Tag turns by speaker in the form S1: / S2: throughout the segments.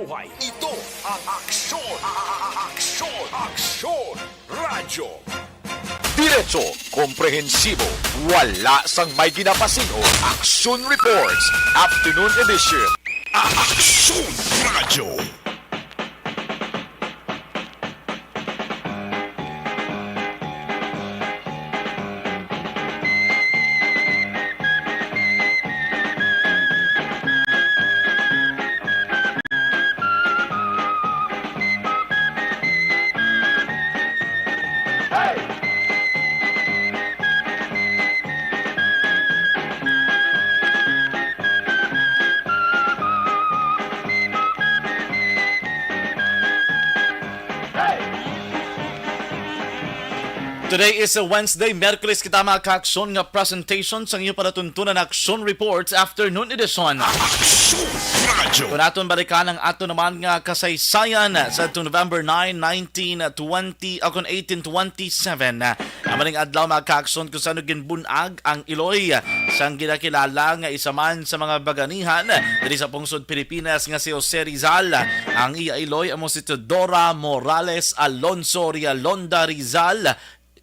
S1: buhay. Ito ang Aksyon! Aksyon! Radyo! Diretso, komprehensibo, wala sang may ginapasino. Aksyon Reports, Afternoon Edition. Aksyon Radyo!
S2: Today is a Wednesday, Merkulis kita mga ka-aksyon nga presentation sa inyo panatuntunan na Aksyon Reports Afternoon Edition.
S1: Aksyon Radyo!
S2: Kung natin balikan ang ato naman nga kasaysayan sa November 9, 1920 o 1827. Amaling adlaw mga ka-aksyon kung saan ginbunag ang Iloy sang ginakilala nga isa man sa mga baganihan diri sa pungsod Pilipinas nga si Jose Rizal. Ang iya Iloy amo si Teodora Morales Alonso Rialonda Rizal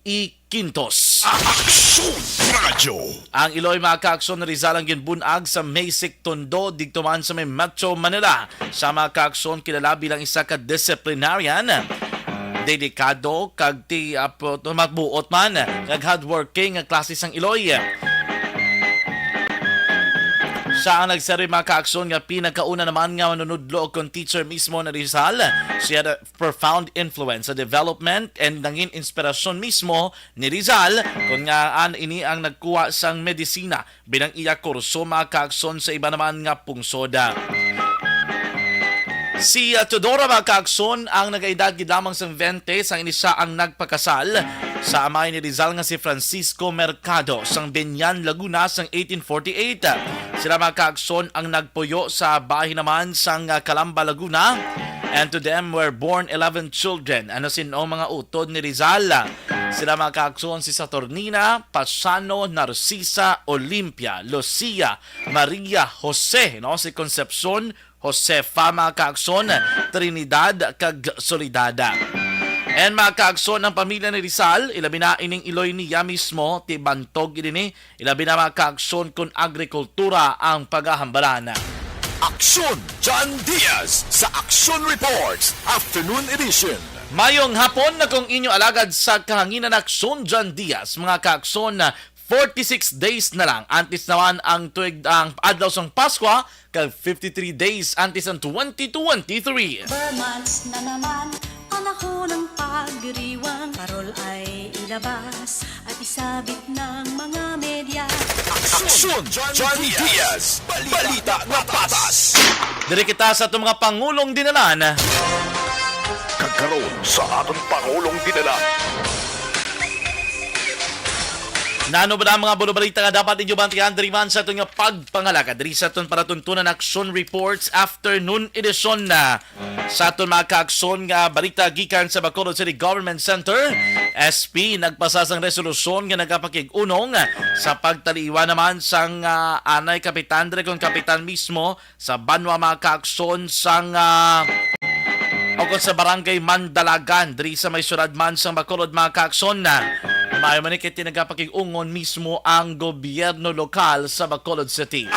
S2: Quintos.
S1: Aksyon Radyo!
S2: Ang Iloy mga ka-aksyon Rizal ang ginbunag sa Maysik Tondo dito man sa may Metro Manila. Sa mga ka-aksyon kilala bilang isa ka disciplinarian, dedikado kag ti magbuot man kag hardworking nga klase sang Iloy. Siya ang nagsari mga ka-aksyon nga pinakauna naman nga manunudlo kung teacher mismo na Rizal. She had a profound influence sa development and nangin inspirasyon mismo ni Rizal kung nga ini ang nagkuha sang medisina bilang iya kurso mga ka-aksyon sa iba naman nga pungsoda. Si Teodora mga ka-aksyon ang nag-aedad lamang sa 20 sang inisa ang nagpakasal sa amay ni Rizal nga si Francisco Mercado sang Benyan, Laguna sang 1848. Sila mga ka-aksyon ang nagpuyo sa bahay naman sang Calamba, Laguna. And to them were born 11 children. Ano sino mga utod ni Rizal? Sila mga ka-aksyon si Saturnina, Pasano, Narcisa, Olympia, Lucia, Maria, Jose, si Concepcion, Josefa mga ka-aksyon, Trinidad, kag Solidada. And mga ka-aksyon ng pamilya ni Rizal, ilabi na ining Iloy niya mismo, ti bantog ini, ilabi na mga ka-aksyon kung agrikultura ang paghahambalan.
S1: Aksyon John Diaz sa Aksyon Reports Afternoon Edition.
S2: Mayong hapon na kung inyo alagad sa kahanginan Aksyon John Diaz, mga ka-aksyon na 46 days na lang antes naman ang tuig ang adlaw sang Pasko kag 53 days antes ang 2023.
S3: Months na naman panahon ng pagdiriwang, parol ay ilabas at isabit ng mga media.
S1: Aksyon John Diaz, balita na patas.
S2: Diri kita sa itong mga pangulong dinalan.
S1: Kagkaroon sa atong Pangulong dinala.
S2: Nano ba na mga bulubalita nga dapat inyo bantihan diri man sa itong pagpangalaka diri sa itong paratuntunan Aksyon Reports Afternoon Edition na sa itong mga ka-aksyon nga balita gikan sa Bacolod City Government Center. SP nagpasasang resolusyon nga nagapakig-unong sa pagtaliwa naman sang anay kapitan diri kung kapitan mismo sa banwa mga ka-aksyon sang o sa barangay Mandalagan diri sa may syudad man sang Bacolod mga ka-aksyon na maayo man kay tinagapakig-ungon mismo ang gobyerno lokal sa Bacolod City.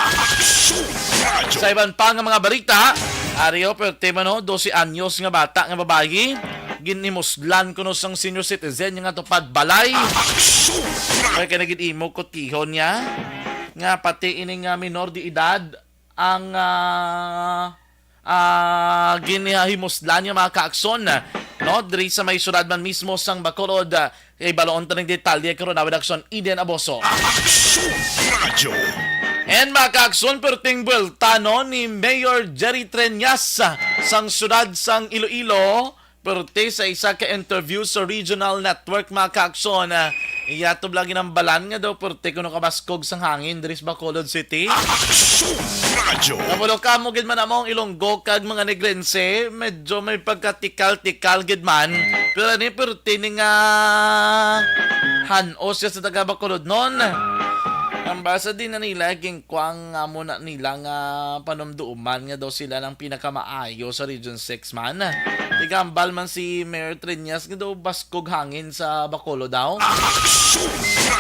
S2: Sa iban pa nga mga balita, ariyo pertemano 12 anyos nga bata nga babayi ginimuslan kuno sang senior citizen nga tupad balay. Kay kanagid imo ko tihon niya nga pati ini nga minor de edad ang ginihimuslan niya mga ka-aksyon no diri sa may syudad man mismo sang Bacolod. Kay baloon ta ng detalye karon na redaksyon Eden Aboso.
S1: Aksyon Radyo.
S2: And mga ka-aksyon perting bueltano ni Mayor Jerry Treñas sang syudad sang Iloilo perte sa isa ka interview sa regional network mga ka-aksyon. Iyatob lagi ng balan nga daw perte kuno kabaskog sang hangin diri sa Bacolod City.
S1: Aksyon Radyo.
S2: Nabulo ka mo gid man among Ilonggo kag mga Negrense, medyo may pagkatikal-tikal gid man. Pero ni perte ni nga hanos siya sa taga Bacolod noon. Ang basa din na nila, kwang nga muna nila nga panumduman nga daw sila ng pinakamaayo sa Region 6 man. Tigambal man si Mayor Triñas nga daw baskog hangin sa Bacolod daw.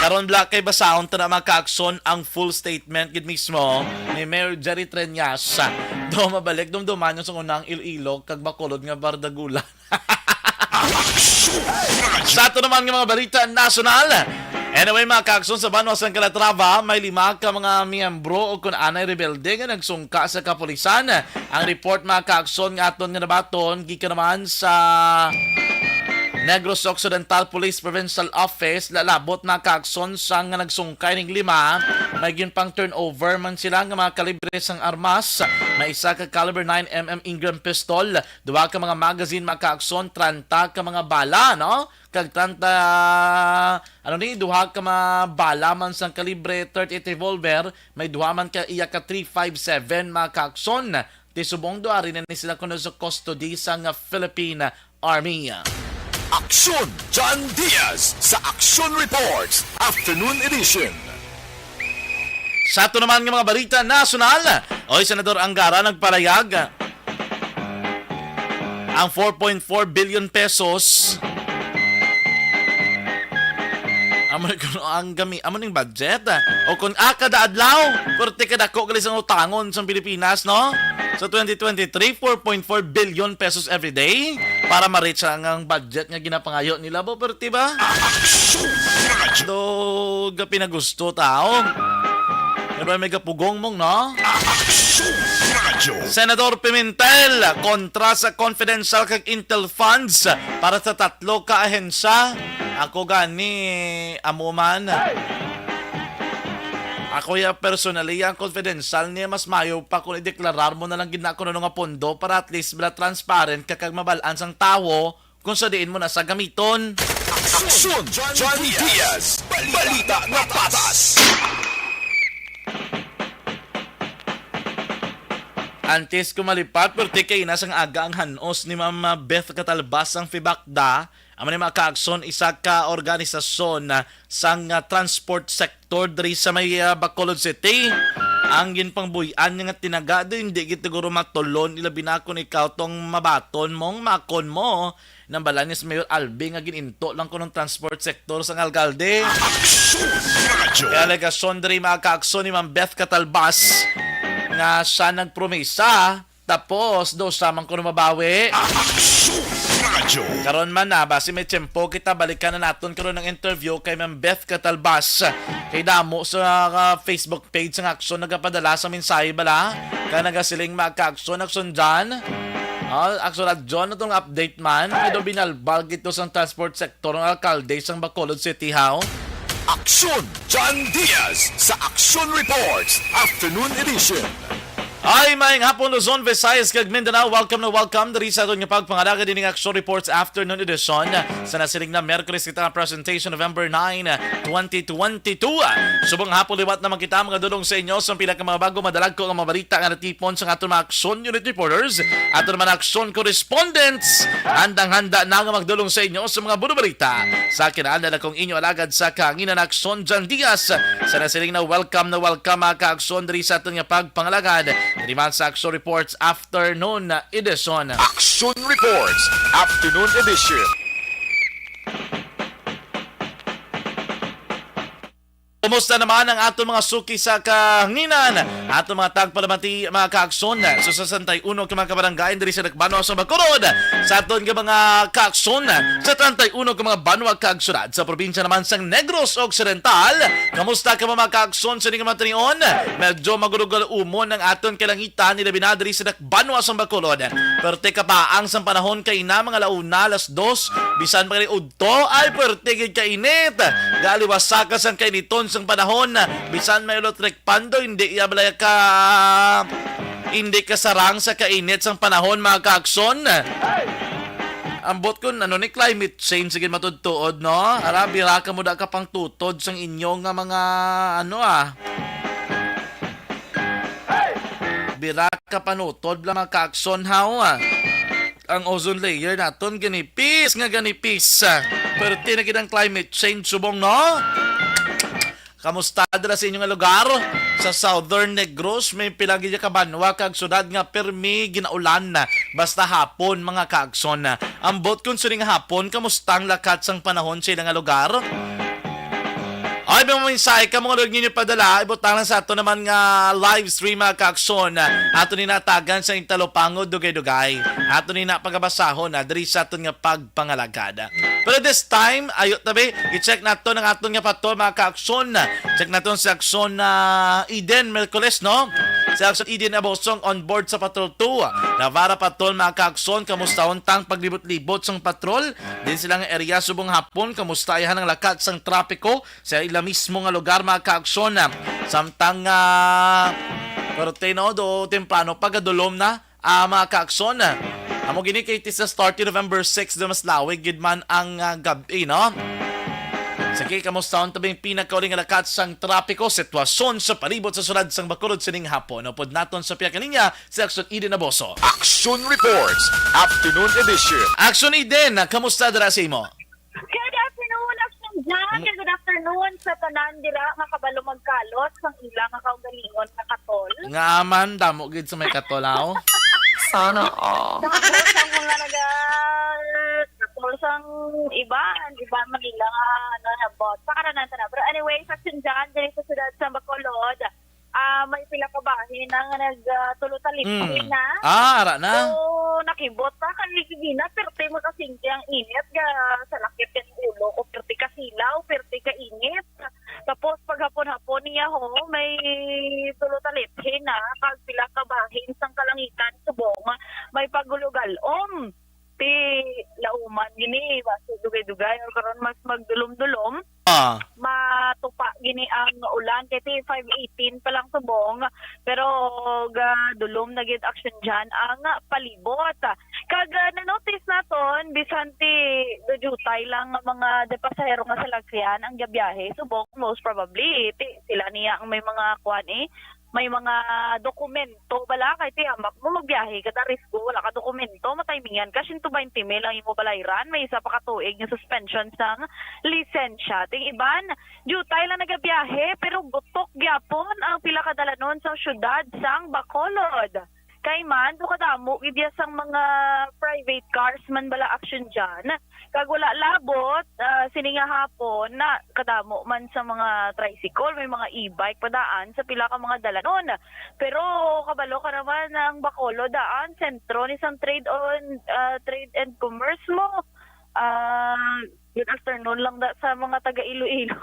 S2: Karon black kay basahon ta na makaakson ang full statement gid mismo ni Mayor Jerry Triñas. Do mabalik dumduman yung sa unang Iloilo kag Bacolod nga Bardagulan. Sa ato naman ng mga balita nasyonal. Anyway, mga kaakson sa Banwas ng Calatrava, may 5 ka mga miyembro o kung anay rebelde nga nagsungka sa kapulisan. Ang report mga kaakson nga aton nga nabaton, gika naman sa Negros Occidental Police Provincial Office, lalabot na kaakson sa nga nagsungkay ng 5. May yun pang turnover man sila nga mga kalibre sang armas. May isa ka caliber 9mm Ingram pistol, 2 ka mga magazine mga kaakson, 30 ka mga bala, no? Kag 30, 2 ka mga bala man sang kalibre 38 revolver, may 2 man ka iya ka 357 mga kaakson. Tisubong doa rin ni sila kuno sa custody sa Philippine Army.
S1: Aksyon John Diaz sa Action Reports Afternoon Edition.
S2: Sa ato naman ng mga balita nasyonal, Senador Angara nagpalayag ang 4.4 billion pesos amo ning budget o kung kada adlaw perti kada ko gali sang utangon sa Pilipinas, no? Sa 2023, 4.4 billion pesos every day para ma-reach ang budget nga ginapangayo nila bo perti ba? Do ga pinagusto tao. Pero may gapugong mong, no? Senador Pimentel kontra sa confidential kag intel funds para sa 3 ka ahensya. Ako gani amuman. Ako ya personally ang confidential niya mas mayo pa kung i-deklarar mo na lang ginako nga pondo para at least bala transparent kakag mabalaan sang tawo kung sa diin mo na sa gamiton.
S1: Aksyon John Diaz. Balita na patas.
S2: Antes kumalipat, perti kay nasang aga ang hanos ni Mama Beth Catalbas ang Fibakda. Amo ni mga kaakson, isa ka organisasyon sang transport sector diri sa may Bacolod City. Ang ginpangbuyan nga tinaga din, hindi gitiguro matulon, ilabi na kung ikaw tong mabaton mong makon mo. Nang balan niya sa Mayor Albi nga gininto lang ko ng transport sector sa alkalde. Kaya alegasyon diri mga kaakson ni Ma'am Beth Catalbas nga siya nagpromesa tapos do samang ko mabawi. Karon man na basi may tiyempo kita balikan na naton karon ng interview kay Ma'am Beth Catalbas kay damo sa Facebook page ng Aksyon nagapadala sa mensahe bala kaya nagasiling magka-aksyon dyan. Aksyon at John itong update man ito binalbal ito sa transport sector ng alkalde sa Bacolod City how.
S1: Aksyon John Diaz sa Action Reports Afternoon Edition.
S2: Ay, maing hapon Luzon, Visayas, kag Mindanao. Welcome na welcome diri sa aton nga pagpangalaga din ng Action Reports Afternoon Edition sa nasiling na Miyerkules kita nga presentation November 9, 2022. Subong hapon liwat naman kita mga dulong sa inyo sa pinaka mga bago madalag ko ang mga balita nga natipon sa aton mga Action Unit Reporters aton mga Action Correspondents. Handang-handa na nga magdulong sa inyo sa mga balita sa kinahanglan akong inyo alagad sa kaanginan Action John Diaz sa nasiling na welcome mga ka-Action diri sa aton nga pagpangalagad Diriman sa Action Reports Afternoon Edition.
S1: Action Reports Afternoon Edition.
S2: Kumusta naman ang ato mga suki sa kahanginan? Ato mga tagpalamati mga kaakson sa 61 ka mga kabarangay diri sa Dakbano sa Bacolod. Sa aton nga mga kaakson sa 31 ka mga banwa kaagsyudad sa probinsya naman sang Negros Occidental. Kamusta ka mga kaakson sa mga tanion? Medyo magurugal umon ang aton kalangitan nila binadiri sa Dakbano sa Bacolod. Perte ka pa ang sang panahon kay na mga launa alas 2 bisan pa kay udto ay perte gid kainit. Galiwasaka sang kainiton sang panahon bisan may electric pando hindi iabalaya ka hindi ka sarang sa kainit sang panahon mga kaakson. Ambot ko ano ni climate change sige matudtuod no. Ara bira ka mo da ka pang tutod sang inyo nga mga bira ka panutod lang mga kaakson haw. Ang ozone layer naton ganipis. Pero tinagid ang climate change subong no. Kamusta dala sa inyong lugar? Sa Southern Negros, may pilagi ka banwa kag syudad nga permi ginaulan na. Basta hapon mga kaagson na. Ambot kung suning hapon, kamusta ang lakat sang panahon sa ilang lugar? Ay, may mga mensahe ka mga log ninyo padala. Ibutang lang sa ato naman nga live stream mga kaakson. Ato ni natagan sa Intalopangod, Dugay-Dugay. Ato ni napagabasahon na diri sa aton nga pagpangalagada. Pero this time, ayot tabi, i-check nato ng aton nga pato mga kaakson. Check nato sa akson na Eden Mercoles, no? Sa akson Eden Abosong on board sa Patrol 2. Navara Patrol mga kaakson, kamusta untang paglibot-libot sang patrol. Din silang area subong hapon, kamusta ayahan ang lakat sang trapiko sa ila mismo nga lugar mga kaakson. Samtang Corteno do temprano pagadulom na mga kaakson. Amo gini kay tis sa start November 6 do mas lawig gid man ang gabi, no? Sige, kamusta ang tabing pinakauling alakat sang trapiko, sitwasyon sa palibot sa sulad sang Bacolod sining hapon. Upod naton sa piya kaninya sa Action Eden Aboso.
S1: Action Reports, Afternoon Edition.
S2: Action Eden, kamusta dira sa imo?
S4: Good afternoon, Action Jan. Good afternoon sa tanan dira nga kabalo magkalot sang ilang nga kaugalingon nga katol.
S2: Nga man, damo gid sa may katolaw.
S5: Sana all.
S4: Tapos ang mga katol sang iba Manila nga na bot. Pakaranan na. Pero anyway, sa Action Jan, diri sa siyudad sa Bacolod, may pila ka bahin na nagtulot-talipin na.
S2: Ara na.
S4: So, nakibot pa kan ligina, perti mo kasing ang init ga sa lakip ng ulo ko, perti ka silaw, perti ka init. Tapos pag hapon-hapon niya ho, may tulot-talipin na, kag pila ka bahin sang kalangitan subong, may pagulugalom. Ti lauman gini, basta dugay-dugay, or karon mas magdulom-dulom. Matupa gini ang ulan kay 5:18 pa lang subong pero dulom na gid Action Jan ang palibot kag na-notice naton bisan ti dujutay lang ang mga pasahero nga salakyan ang gabiyahe subong most probably sila niya ang may mga kuan may mga dokumento bala kay ti ambak mo magbiyahe kada risko wala ka dokumento matimingan ka 120 mil ang imo balayran may isa pa ka tuig nga suspension sang lisensya ting iban jutay lang nagabiyahe pero butok gyapon ang pila ka dalanon sa syudad sang Bacolod kay man do kadamo gid sang mga private cars man bala Action Jan kag wala labot sini nga hapon na kadamo man sa mga tricycle may mga e-bike padaan sa pila ka mga dalanon pero kabalo ka naman ang Bacolod daan sentro ni sang trade and commerce mo good afternoon lang da sa mga taga Iloilo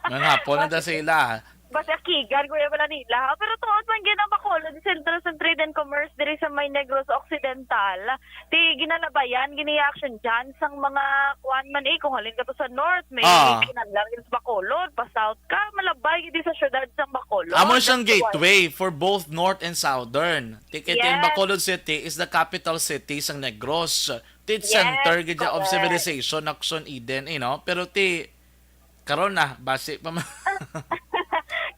S2: Mga hapon na da sila.
S4: basta kigan kuya pala nila pero tuod man gid ang Bacolod sentro sa trade and commerce diri sa may Negros Occidental ti ginalabayan gini Action Jan sang mga kuan man kung halin ka to sa north may kinanlang sa Bacolod pa south ka malabay gid sa syudad sang Bacolod
S2: Amo siyang gateway for both north and southern. Ticket in Bacolod City is the capital city sang Negros. Tit center gid of
S4: correct.
S2: civilization Action Eden, pero ti karon na base pa man.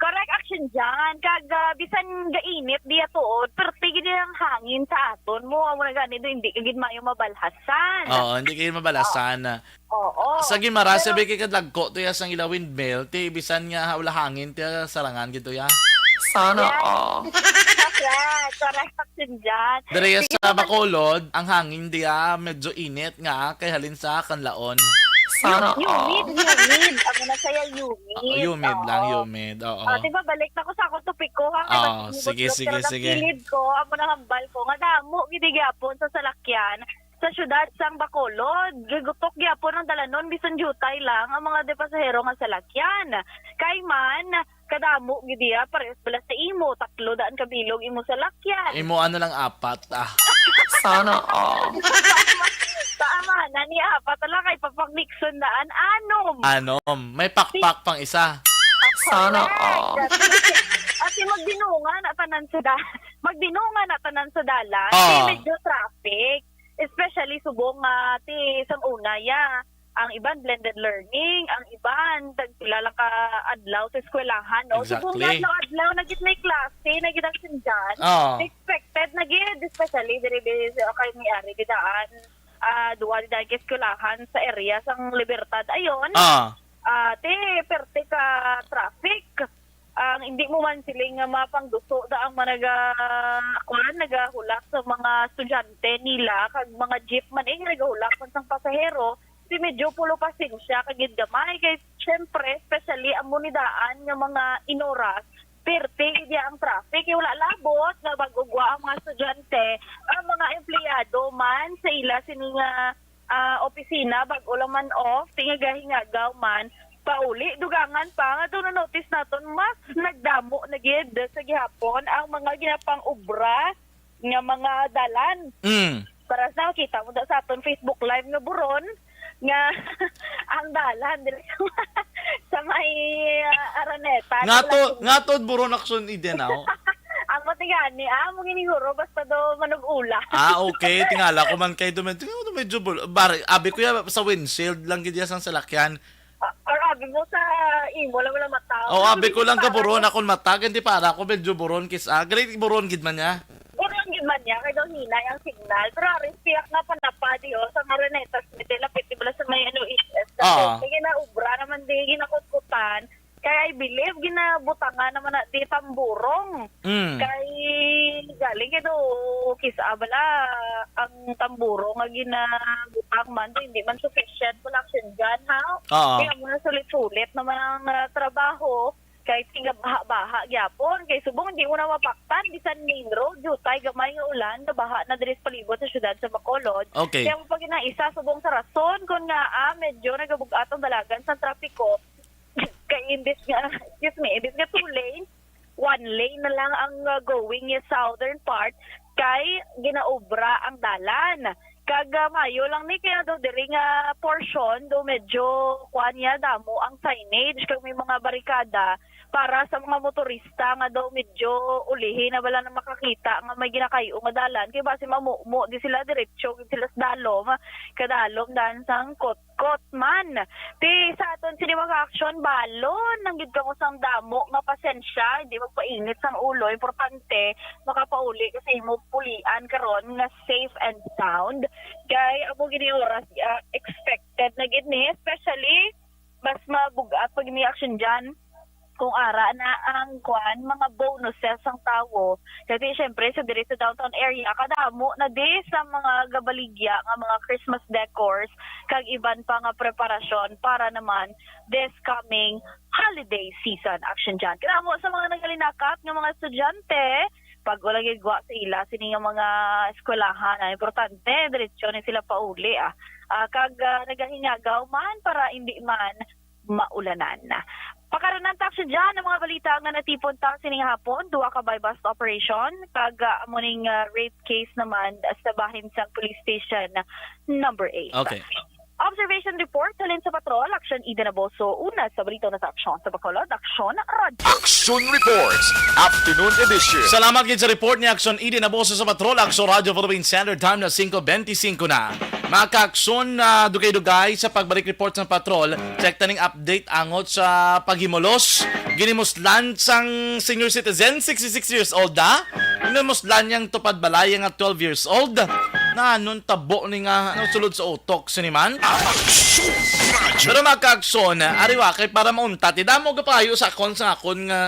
S4: correct Action Jan kag bisan gainit diya tuod perti gid ang hangin sa aton mo amo na gani do hindi gid mayo mabalhasan
S2: Oo, hindi kayo mabalasan.
S4: oo
S2: Sa Gimara, sabi kay kadlagko to ya sang ila windmill, ti bisan nga wala hangin ti sarangan gito ya.
S5: Sana all.
S4: correct Action Jan
S2: Dere sa Bacolod, ang hangin diya medyo init nga kay halin sa kanlaon.
S5: Sana all.
S4: humid. Ako na saya humid.
S2: Humid lang,
S4: Oo.
S2: humid. Oo.
S4: Diba, balik na ko sa akong topik ko.
S2: Sige.
S4: Kilid ko, amo na hambal ko. Nga damo, gidigapon sa salakyan sa syudad sang Bacolod. Gigutok gyapon ang dalanon bisan jutay lang ang mga pasahero nga salakyan. Kay man kadamo gidiya parehas bala sa imo tatlo daan kabilog imo salakyan.
S2: Imo ano lang apat.
S5: Sana all.
S4: Tama na ni apat lang kay Papak Nixon daan anom.
S2: May pakpak pang isa.
S5: Sana all.
S4: At magdinungan na tanan sa magdinungan na tanan sa dalan. Medyo traffic. Especially subong ti sang una ang iban blended learning, ang iban sila lang ka adlaw sa eskwelahan, no?
S2: Exactly.
S4: Subong adlaw na gid may klase, na gid ang sinjan. Expected na gid, especially diri kay ni ari gidaan duwa di dahil eskwelahan sa area sang Libertad ayon. Ate, perte ka traffic. Ang hindi mo man siling nga mapangduso da ang nagahulak sa mga estudyante nila kag mga jeep man nagahulak man sang pasahero si medyo pulo pasensya kagid gamay kay syempre especially ang munidaan nga mga inoras perte dia ang traffic wala labot nga bagugwa ang mga estudyante ang mga empleyado man sa ila sining opisina bag-o lang man off tinga gahingagaw man pauli dugangan pa nga doon na notice naton mas nagdamo na gid sa gihapon ang mga ginapang ubra nga mga dalan para sa kita mo sa aton Facebook live nga buron nga ang dalan dili sa may Araneta
S2: Ngatod buron aksyon idenaw.
S4: ang matigani mo giniguro basta do manug-ula.
S2: Okay, tingala ko man kay dumen. Tingala ko medyo abi ko ya sa windshield lang gid sang salakyan.
S4: Or abi mo sa imo wala mata.
S2: Abi ko lang ka buron akong matag hindi para ako medyo buron kis great buron gid man niya.
S4: Buron gid man niya kay daw hinay ang signal pero respiyak na panapadi sa Marinetas dito lapit bala sa may is sige na ubra naman di ginakutkutan kaya I believe ginabutangan naman na di tamburong. Kay galing ito kisa bala ang tamburong nga ginabutang man hindi man sufficient production dyan ha. Kaya mo na sulit-sulit naman ang trabaho kay tinga baha-baha gyapon kay subong hindi mo na mapaktan bisan main road jutay gamay nga ulan na baha na diri sa palibot sa syudad sa Bacolod.
S2: Okay.
S4: Kaya mo pag isa subong sa rason kun nga medyo nagabug-at ang dalagan sa trapiko kay imbis nga two lane, one lane na lang ang going yung southern part kay ginaobra ang dalan. Kag mayo lang ni kaya do diri nga portion do medyo kuan niya damo ang signage kag may mga barikada para sa mga motorista nga daw medyo ulihin na wala na makakita nga may ginakayo nga dalan kay base mamumo di sila diretso sila sa dalom kadalom dan sang kot man ti sa aton sini mga action balon nang gid kamo sang damo nga pasensya hindi magpainit sang ulo importante makapauli kasi mo pulian karon nga safe and sound kay amo gini oras expected na gid ni especially mas mabugat pag ni action dyan kung ara na ang kwan mga bonuses ang tawo kasi syempre sa diri sa downtown area kadamo na di sa mga gabaligya nga mga Christmas decors kag iban pa nga preparasyon para naman this coming holiday season action dyan kadamo sa mga nagalinakap nga mga estudyante pag wala gigwa sa ila sini nga mga eskwelahan importante diretsyo ni sila pauli kag nagahingagaw man para hindi man maulanan Pakaroon taxi dyan ang mga balita nga natipon taxi ning hapon, duwa ka by bus operation, kag amuning rape case naman sa bahin sa police station number 8.
S2: Okay.
S4: Observation report halin sa patrol, Action Ida Naboso, una sa balita na sa aksyon sa Bacolod, Aksyon Radyo.
S1: Action Reports, Afternoon Edition.
S2: Salamat gid sa report ni Aksyon Ida Naboso sa patrol, Aksyon Radio Philippine Standard Time na 5:25 na. Mga ka-aksyon na dugay-dugay sa pagbalik report ng patrol, check taning update angot sa paghimulos. Ginimuslan sang senior citizen, 66 years old da. Ginimuslan niyang tupad balay nga 12 years old. Na nun tabo ni nga sulod sa utok siniman. Pero mga ka-aksyon, ariwa kay para maunta, tidamo ka payo sa akon nga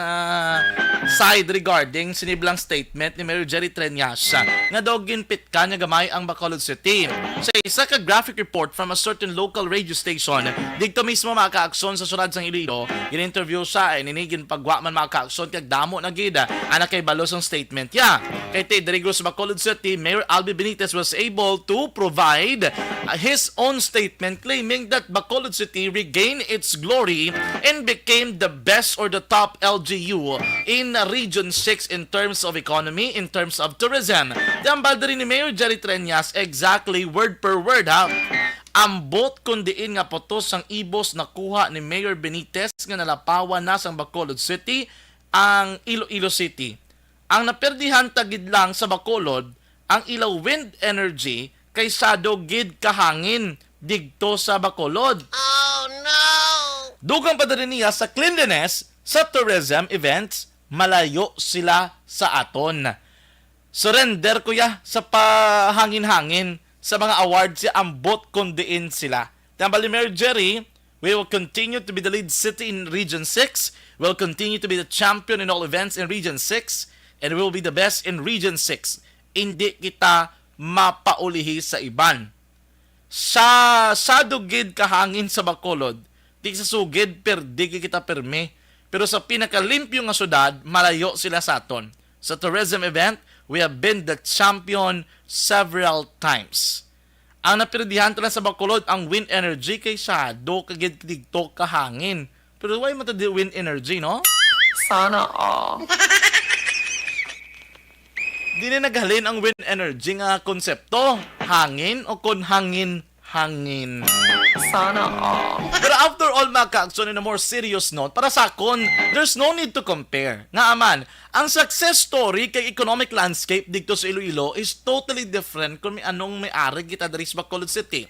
S2: side regarding siniblang statement ni Mayor Jerry Treñas nga daw ginpit ka niya gamay ang Bacolod City. Sa isa ka graphic report from a certain local radio station, dito mismo mga ka-aksyon sa Surad sang Iloilo, gin-interview siya ay ninigin pagwa man mga ka-aksyon kag damo na gida anak kay balos ang statement ya. Kay Tidrigo sa Bacolod City, Mayor Albi Benitez was able to provide his own statement claiming that Bacolod City regained its glory and became the best or the top LGU in Region 6 in terms of economy, in terms of tourism. Dambal rin ni Mayor Jerry Treñas exactly word per word ha. Ambot kundiin nga potos sang ibos nakuha ni Mayor Benitez nga nalapawan na sang Bacolod City ang Iloilo City. Ang naperdihan tagid lang sa Bacolod ang ilaw wind energy kay sado gid kahangin digto sa Bacolod. Oh no! Dugang pa rin niya sa cleanliness sa tourism events, malayo sila sa aton. Surrender ko ya sa pahangin-hangin sa mga awards si ambot kundiin sila. Tambal ni Mayor Jerry, We will continue to be the lead city in Region 6. We'll continue to be the champion in all events in Region 6. And we will be the best in Region 6. Hindi kita mapaulihi sa iban. Sa dugid kahangin sa Bacolod, di sa sugid per di kita perme. Pero sa pinakalimpyo nga syudad, malayo sila sa aton. Sa tourism event, we have been the champion several times. Ang napirdihan lang sa Bacolod, ang wind energy kay Shadow kagid dito kahangin. Pero why mo di wind energy, no?
S5: Sana all.
S2: Di na naghalin ang wind energy nga konsepto. Hangin o kun hangin.
S5: Sana all.
S2: Pero after all, mga ka-aksyon, in a more serious note, para sa akon, there's no need to compare. Nga aman, ang success story kay economic landscape dito sa Iloilo is totally different kung may anong may-ari kita diri sa Bacolod City.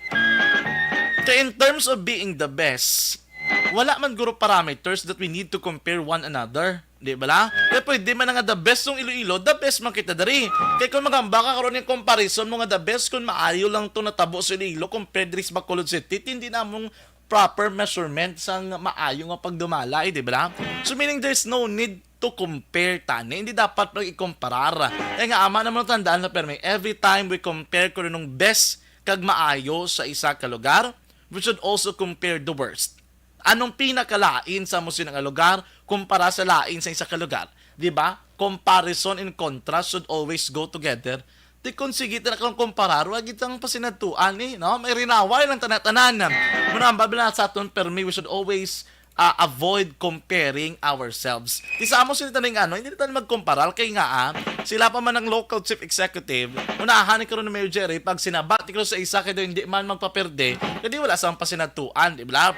S2: Kaya in terms of being the best, wala man guro parameters that we need to compare one another. Di ba la? Kaya pwede man nga the best ng Iloilo, the best man kita dari. Kaya kung magamba ka karon yung comparison mo nga the best kung maayo lang to natabo sa Iloilo compared diri sa Bacolod City, hindi na mong proper measurement sang maayo nga pagdumalay, di ba la? So meaning there's no need to compare tani. Hindi dapat i-comparar. Kaya nga ama naman tandaan na perme, every time we compare ko rin ng best kag maayo sa isa ka lugar, we should also compare the worst. Anong pinakalain sa mo sinang lugar kumpara sa lain sa isa ka lugar? Di ba? Comparison and contrast should always go together. Di kung sige na kang kumparar, wag itang pasinatuan no? May rinaway lang tanatanan. Muna ang babila sa aton, per me, we should always avoid comparing ourselves. Isa mo sila taning hindi tayo magkomparal kay nga sila pa man ang local chief executive, unahan ni karon ni Mayor Jerry pag sinabat ko sa isa kay hindi man magpaperde, hindi wala sang pasinatuan, di ba?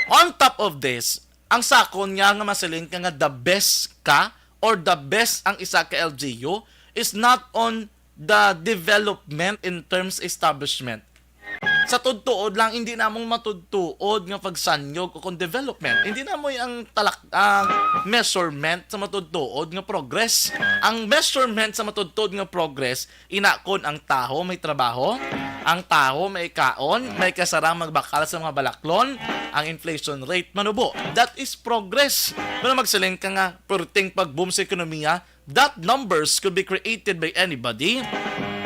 S2: On top of this, ang sakon nga masaling ka nga the best ka or the best ang isa ka LGU is not on the development in terms establishment. Sa tudtuod lang, hindi na mong matudtuod nga pagsanyog o kung development. Hindi na mo ang measurement sa matudtuod nga progress. Ang measurement sa matudtuod nga progress, inakon ang taho may trabaho, ang taho may kaon, may kasarang magbakal sa mga balaklon, ang inflation rate manubo. That is progress. Kung magsaling ka nga, perting pag-boom sa ekonomiya, that numbers could be created by anybody.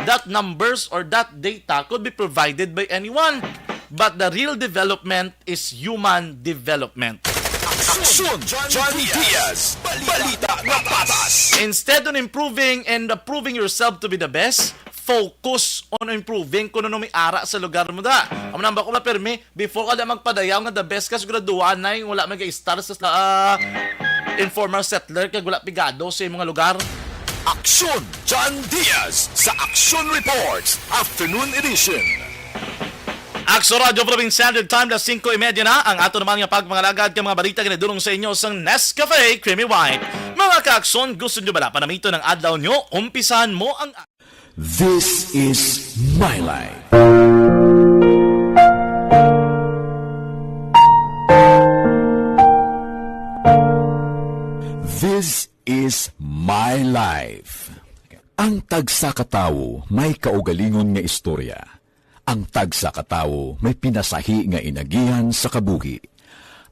S2: That numbers or that data could be provided by anyone. But the real development is human development.
S1: Aksyon John Diaz. Balita na patas.
S2: Instead on improving and proving yourself to be the best, focus on improving kung ano may ara sa lugar mo da. Ang namba ko na permi, before ka na magpadayaw nga the best ka siguraduhan na yung wala mag-star sa informal settler kag wala pigado sa mga lugar.
S1: Aksyon John Diaz sa Aksyon Reports Afternoon Edition.
S2: Akso Radio Philippine Standard Time, 5:30 na. Ang ato naman nga pagmangalagad ng mga balita kinadulong sa inyo sa Nescafe Creamy White. Mga kaakson, gusto nyo bala panamito ng adlaw nyo? Umpisahan mo ang...
S1: This is my life. This is my life. Ang tagsa katawo may kaugalingon nga istorya. Ang tagsa katawo may pinasahi nga inagihan sa kabuhi.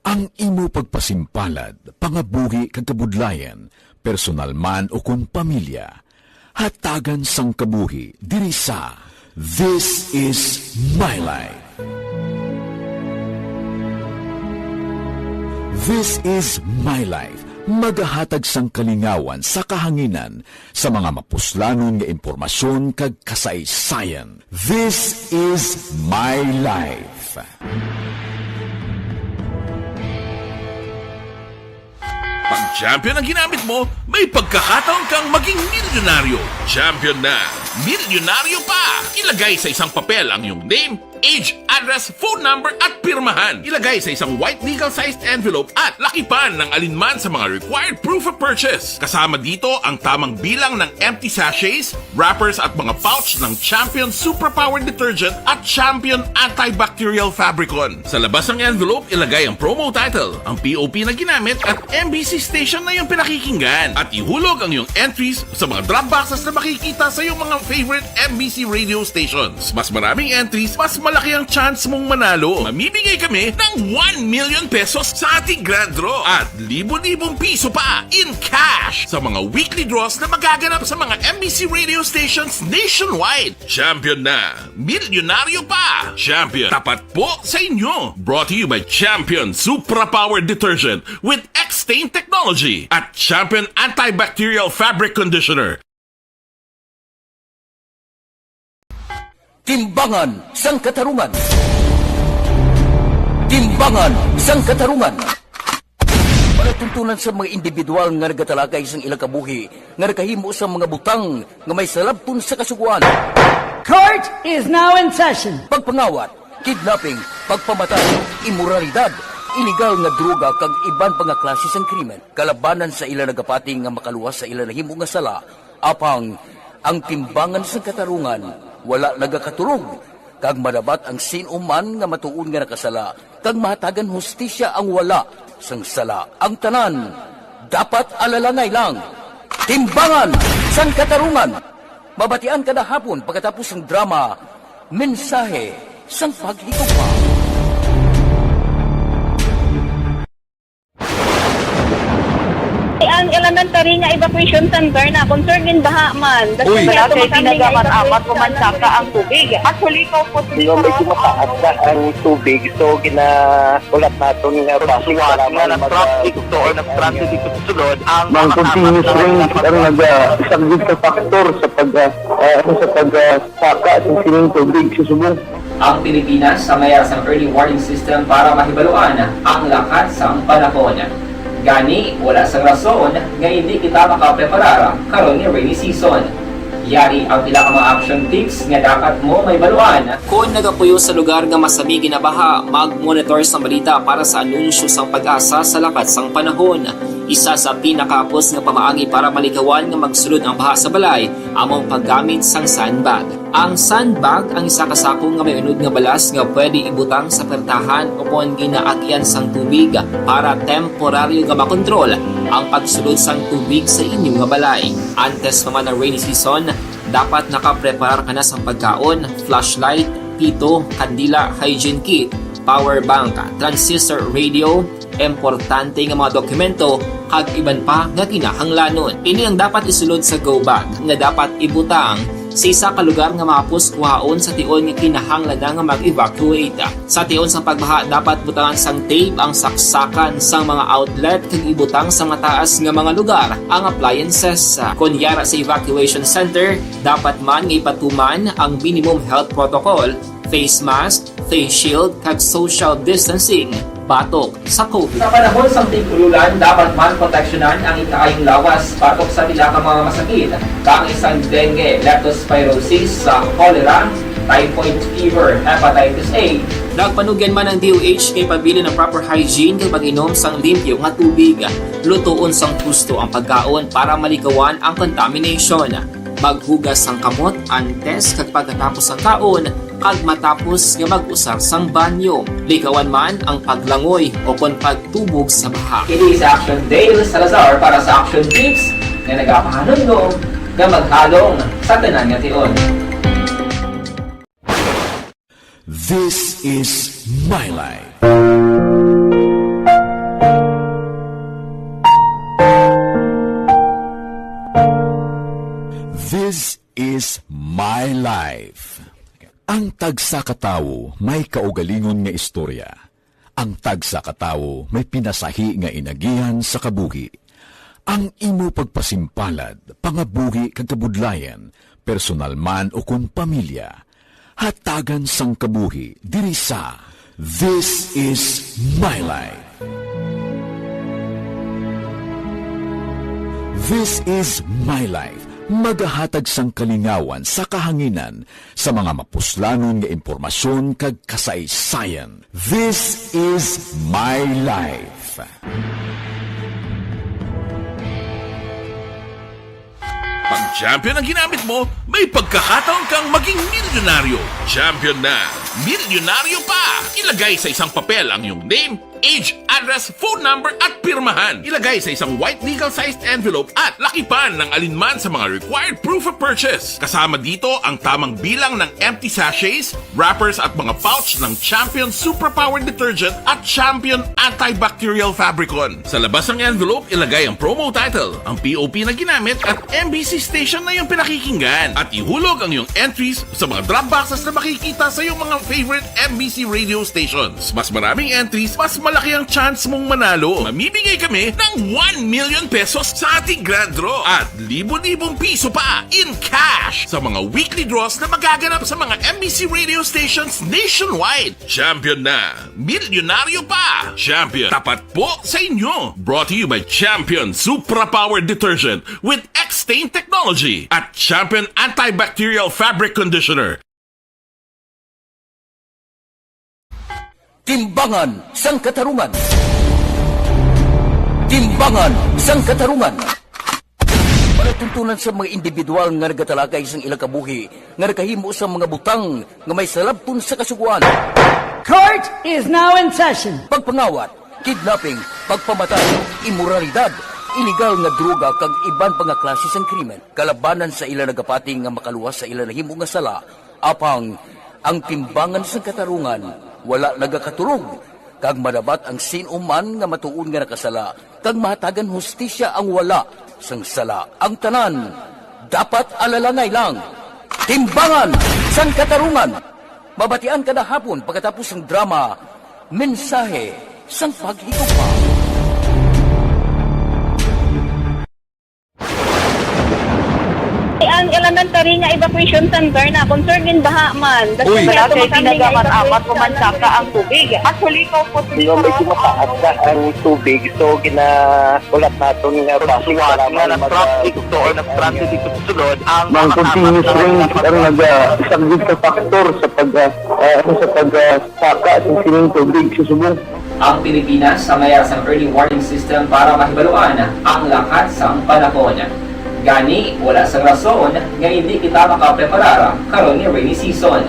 S1: Ang imo pagpasimpalad, pangabuhi kag kabudlayan, personal man o kun pamilya, hatagan sang kabuhi diri sa This is my life. This is my life. Magahatag sang kalingawan sa kahanginan sa mga mapuslanon nga impormasyon kag kasaysayan. This is my life.
S6: Pag champion ang ginamit mo, may pagkakataon kang maging milyonaryo. Champion na, milyonaryo pa! Ilagay sa isang papel ang iyong name, age, address, phone number at pirmahan. Ilagay sa isang white legal-sized envelope at lakipan ng alinman sa mga required proof of purchase. Kasama dito ang tamang bilang ng empty sachets, wrappers at mga pouch ng Champion Superpower Detergent at Champion Antibacterial Fabricon. Sa labas ng envelope, ilagay ang promo title, ang POP na ginamit at MBC station na yung pinakikinggan. At ihulog ang iyong entries sa mga drop boxes na makikita sa iyong mga favorite MBC radio stations. Mas maraming entries, mas malaki ang chance mong manalo. Mamimigay kami ng 1 million pesos sa ating grand draw at libo-libong piso pa in cash sa mga weekly draws na magaganap sa mga MBC radio stations nationwide. Champion na, milyonaryo pa. Champion, tapat po sa inyo. Brought to you by Champion Supra Power Detergent with X-Stain Technology at Champion Antibacterial Fabric Conditioner.
S7: Timbangan sang katarungan. Timbangan sang katarungan. Panatuntunan sa mga individual nga nagatalagay sang ilang kabuhi nga nakahimo sa mga butang nga may salabton sa kasuguan.
S8: Court is now in session.
S7: Pagpangawat, kidnapping, pagpamatay, imoralidad, iligal nga droga kag iban pa nga klase sang krimen. Kalabanan sa ila nagapating nga makaluwas sa ila nahimo nga sala, apang ang timbangan sang katarungan wala nagakatulog, kag madabat ang sinuman nga matuon nga nakasala, kag mahatagan hustisya ang wala sang sala. Ang tanan, dapat alalangay lang. Timbangan sang katarungan. Mabatian kada hapon pagkatapos ng drama, mensahe sang paghigugma.
S4: Ang elementary nga evacuation center na concern din baha man.
S9: Uy,
S4: kaya pinagamat-amat pumansaka ang tubig. Actually, ko po
S9: Yung medyo mataas na ang tubig, so ginaulat natin nga pasiwala nga nag-traffic to or nag-traffic dito sa sulod. Ang continuous rain ang isang big factor sa pagsaka at sining tubig sa subong.
S10: Ang Pilipinas sa mayroon ng early warning system para mahibaluan ang lakas ng panahon. Gani, wala sang rason nga hindi kita makapreparar karon ni rainy season. Yari ang pila ka mga action tips nga dapat mo may baluan. Kung nagapuyo sa lugar nga masami ginabaha, mag-monitor sa balita para sa anunsyo sang pag-asa sa lakas sang panahon. Isa sa pinakapos nga pamaagi para malikawan nga magsulod ang baha sa balay, among paggamit sang sandbag. Ang sandbag ang isa kasakong nga may unod nga balas nga pwede ibutang sa pertahan upon ginaagyan sang tubig para temporaryo nga makontrol ang pagsulod sang tubig sa inyong nga balay. Antes naman ng rainy season, dapat nakapreparar ka na sang pagkaon, flashlight, pito, kandila, hygiene kit, power bank, transistor radio, importante nga mga dokumento kag iban pa nga kinahanglanon. Ini ang dapat isulod sa go bag nga dapat ibutang sa isa ka lugar nga mapus kuhaon sa tion nga kinahanglan nga mag-evacuate. Sa tion sa pagbaha dapat butangan sang tape ang saksakan sang mga outlet kag ibutang sa mataas nga mga lugar ang appliances. Kunyara sa evacuation center, dapat man nga ipatuman ang minimum health protocol, face mask, face shield kag social distancing batok sa COVID. Sa panahon sa tigululan, dapat man proteksyonan ang ikaayong lawas batok sa pila ka mga masakit, kang isang dengue, leptospirosis, cholera, typhoid fever, hepatitis A. Nagpanugyan man ang DOH kay pabili ng proper hygiene kay pag-inom sang limpyo nga tubig. Lutuon sang gusto ang pagkaon para malikawan ang contamination. Maghugas sang kamot antes kag pagkatapos ang kaon kag matapos nga mag-usar sang banyo. Likawan man ang paglangoy o kon pagtubog sa baha. It is Action Dale Salazar para sa Action Tips nga nagapahanundong nga maghalong sa tanan nga tion.
S1: This is My Life. This is My Life. Ang tagsa katawo may kaugalingon nga istorya. Ang tagsa katawo may pinasahi nga inagihan sa kabuhi. Ang imo pagpasimpalad, pangabuhi kag kabudlayan, personal man o kung pamilya, hatagan sang kabuhi diri sa This is My Life. This is My Life. Magahatag sang kalingawan sa kahanginan sa mga mapuslanon nga impormasyon kag kasaysayan. This is My Life.
S6: Pag champion ang ginamit mo, may pagkakataon kang maging milyonaryo. Champion na, milyonaryo pa! Ilagay sa isang papel ang iyong name, age, address, phone number at pirmahan. Ilagay sa isang white legal-sized envelope at lakipan ng alinman sa mga required proof of purchase. Kasama dito ang tamang bilang ng empty sachets, wrappers at mga pouch ng Champion Superpower Detergent at Champion Antibacterial Fabricon. Sa labas ng envelope, ilagay ang promo title, ang POP na ginamit at MBC station na yung pinakikinggan. At ihulog ang iyong entries sa mga drop boxes na makikita sa iyong mga favorite MBC radio stations. Mas maraming entries, mas malaki ang chance mong manalo. Mamimigay kami ng 1 million pesos sa ating grand draw at libo-libong piso pa in cash sa mga weekly draws na magaganap sa mga MBC radio stations nationwide. Champion na, milyonaryo pa. Champion, tapat po sa inyo. Brought to you by Champion Superpower Detergent with X-Stain Technology at Champion Antibacterial Fabric Conditioner.
S7: Timbangan sang katarungan. Timbangan sang katarungan. Panatuntunan sa mga individual nga nagatalagay sang ilang kabuhi nga nakahimo sa mga butang nga may salabton sa kasuguan.
S8: Court is now in session.
S7: Pagpangawat, kidnapping, pagpamatay, immoralidad, iligal nga droga kag iban pa nga klase sang krimen. Kalabanan sa ilang nagapating nga makaluwas sa ilang nahimo nga sala, apang ang timbangan sang katarungan wala nagakatulog, kag madabat ang sinuman nga matuon nga nakasala, kag mahatagan hustisya ang wala sang sala. Ang tanan, dapat alalangay lang. Timbangan sang katarungan. Mabatian kada hapon pagkatapos ng drama, mensahe sang paghigugma.
S4: Ang elementary nga evacuation center na concern din baha man.
S9: Uy,
S4: kasi pinagamat-amat pumansaka ang tubig. Actually, ko po
S9: Yung medyo mataas na ang tubig, so ulat natin nga pasiwala nga na-trap dito or na-trap dito sa sunod ang mga continuous range ang nag-isagid ka factor sa pagsaka at sining tubig sa subong.
S10: Ang Pilipinas sa mayroon ng early warning system para mahibaluan ang lakas ng panahon. Gani, wala sang rason nga hindi kita makapreparara karon ni rainy season.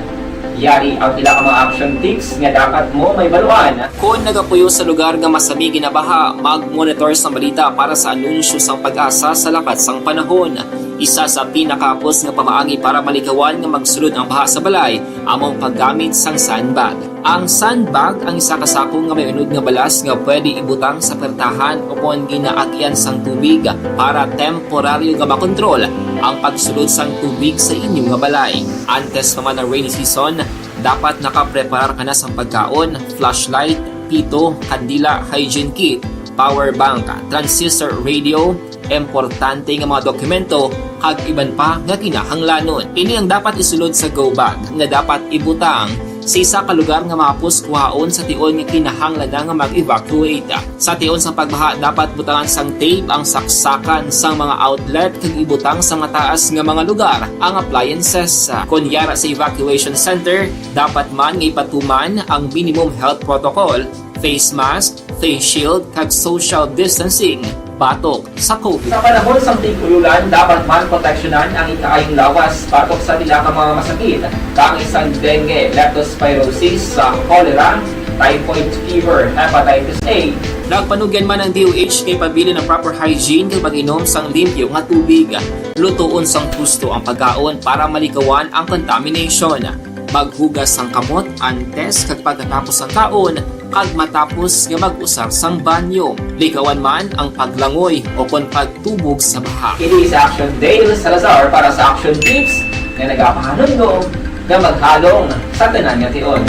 S10: Yari ang pila ka mga action tips nga dapat mo may baluan. Kung nagapuyo sa lugar nga masami ginabaha, mag-monitor sa balita para sa anunsyo sang pag-asa sa lakas sang panahon. Isa sa pinakapos nga pamaagi para malikawan nga magsulod ang baha sa balay, among paggamit sang sandbag. Ang sandbag ang isa kasakong nga may unod nga balas nga pwede ibutang sa pertahan upon ginaagyan sang tubig para temporaryo nga makontrol ang pagsulod sang tubig sa inyong nga balay. Antes naman ng rainy season, dapat nakapreparar ka na sang pagkaon, flashlight, pito, kandila, hygiene kit, power bank, transistor radio, importante nga mga dokumento kag iban pa nga kinahanglanon. Ini ang dapat isulod sa go bag nga dapat ibutang sa isa ka lugar nga mapus kuhaon sa tion nga kinahanglan nga mag-evacuate. Sa tion sa pagbaha dapat butangan sang tape ang saksakan sang mga outlet kag ibutang sa mataas nga mga lugar ang appliances. Kunyara sa evacuation center, dapat man nga ipatuman ang minimum health protocol, face mask, face shield kag social distancing batok sa COVID. Sa panahon sa tigululan, dapat man proteksyonan ang ikaayong lawas batok sa tila ka mga masakit. Kang isang dengue, leptospirosis, cholera, typhoid fever, hepatitis A. Nagpanugyan man ang DOH kay pabili ng proper hygiene kay pag-inom sang limpyo nga tubig. Lutuon sang gusto ang pagkaon para malikawan ang contamination. Maghugas sang kamot antes kag pagkatapos ang kaon kag matapos nga mag-usar sang banyo. Likawan man ang paglangoy o kon pagtubog sa baha. It is Action Dale Salazar para sa Action Tips na nagapahanong nga maghalong sa tanan nga tion.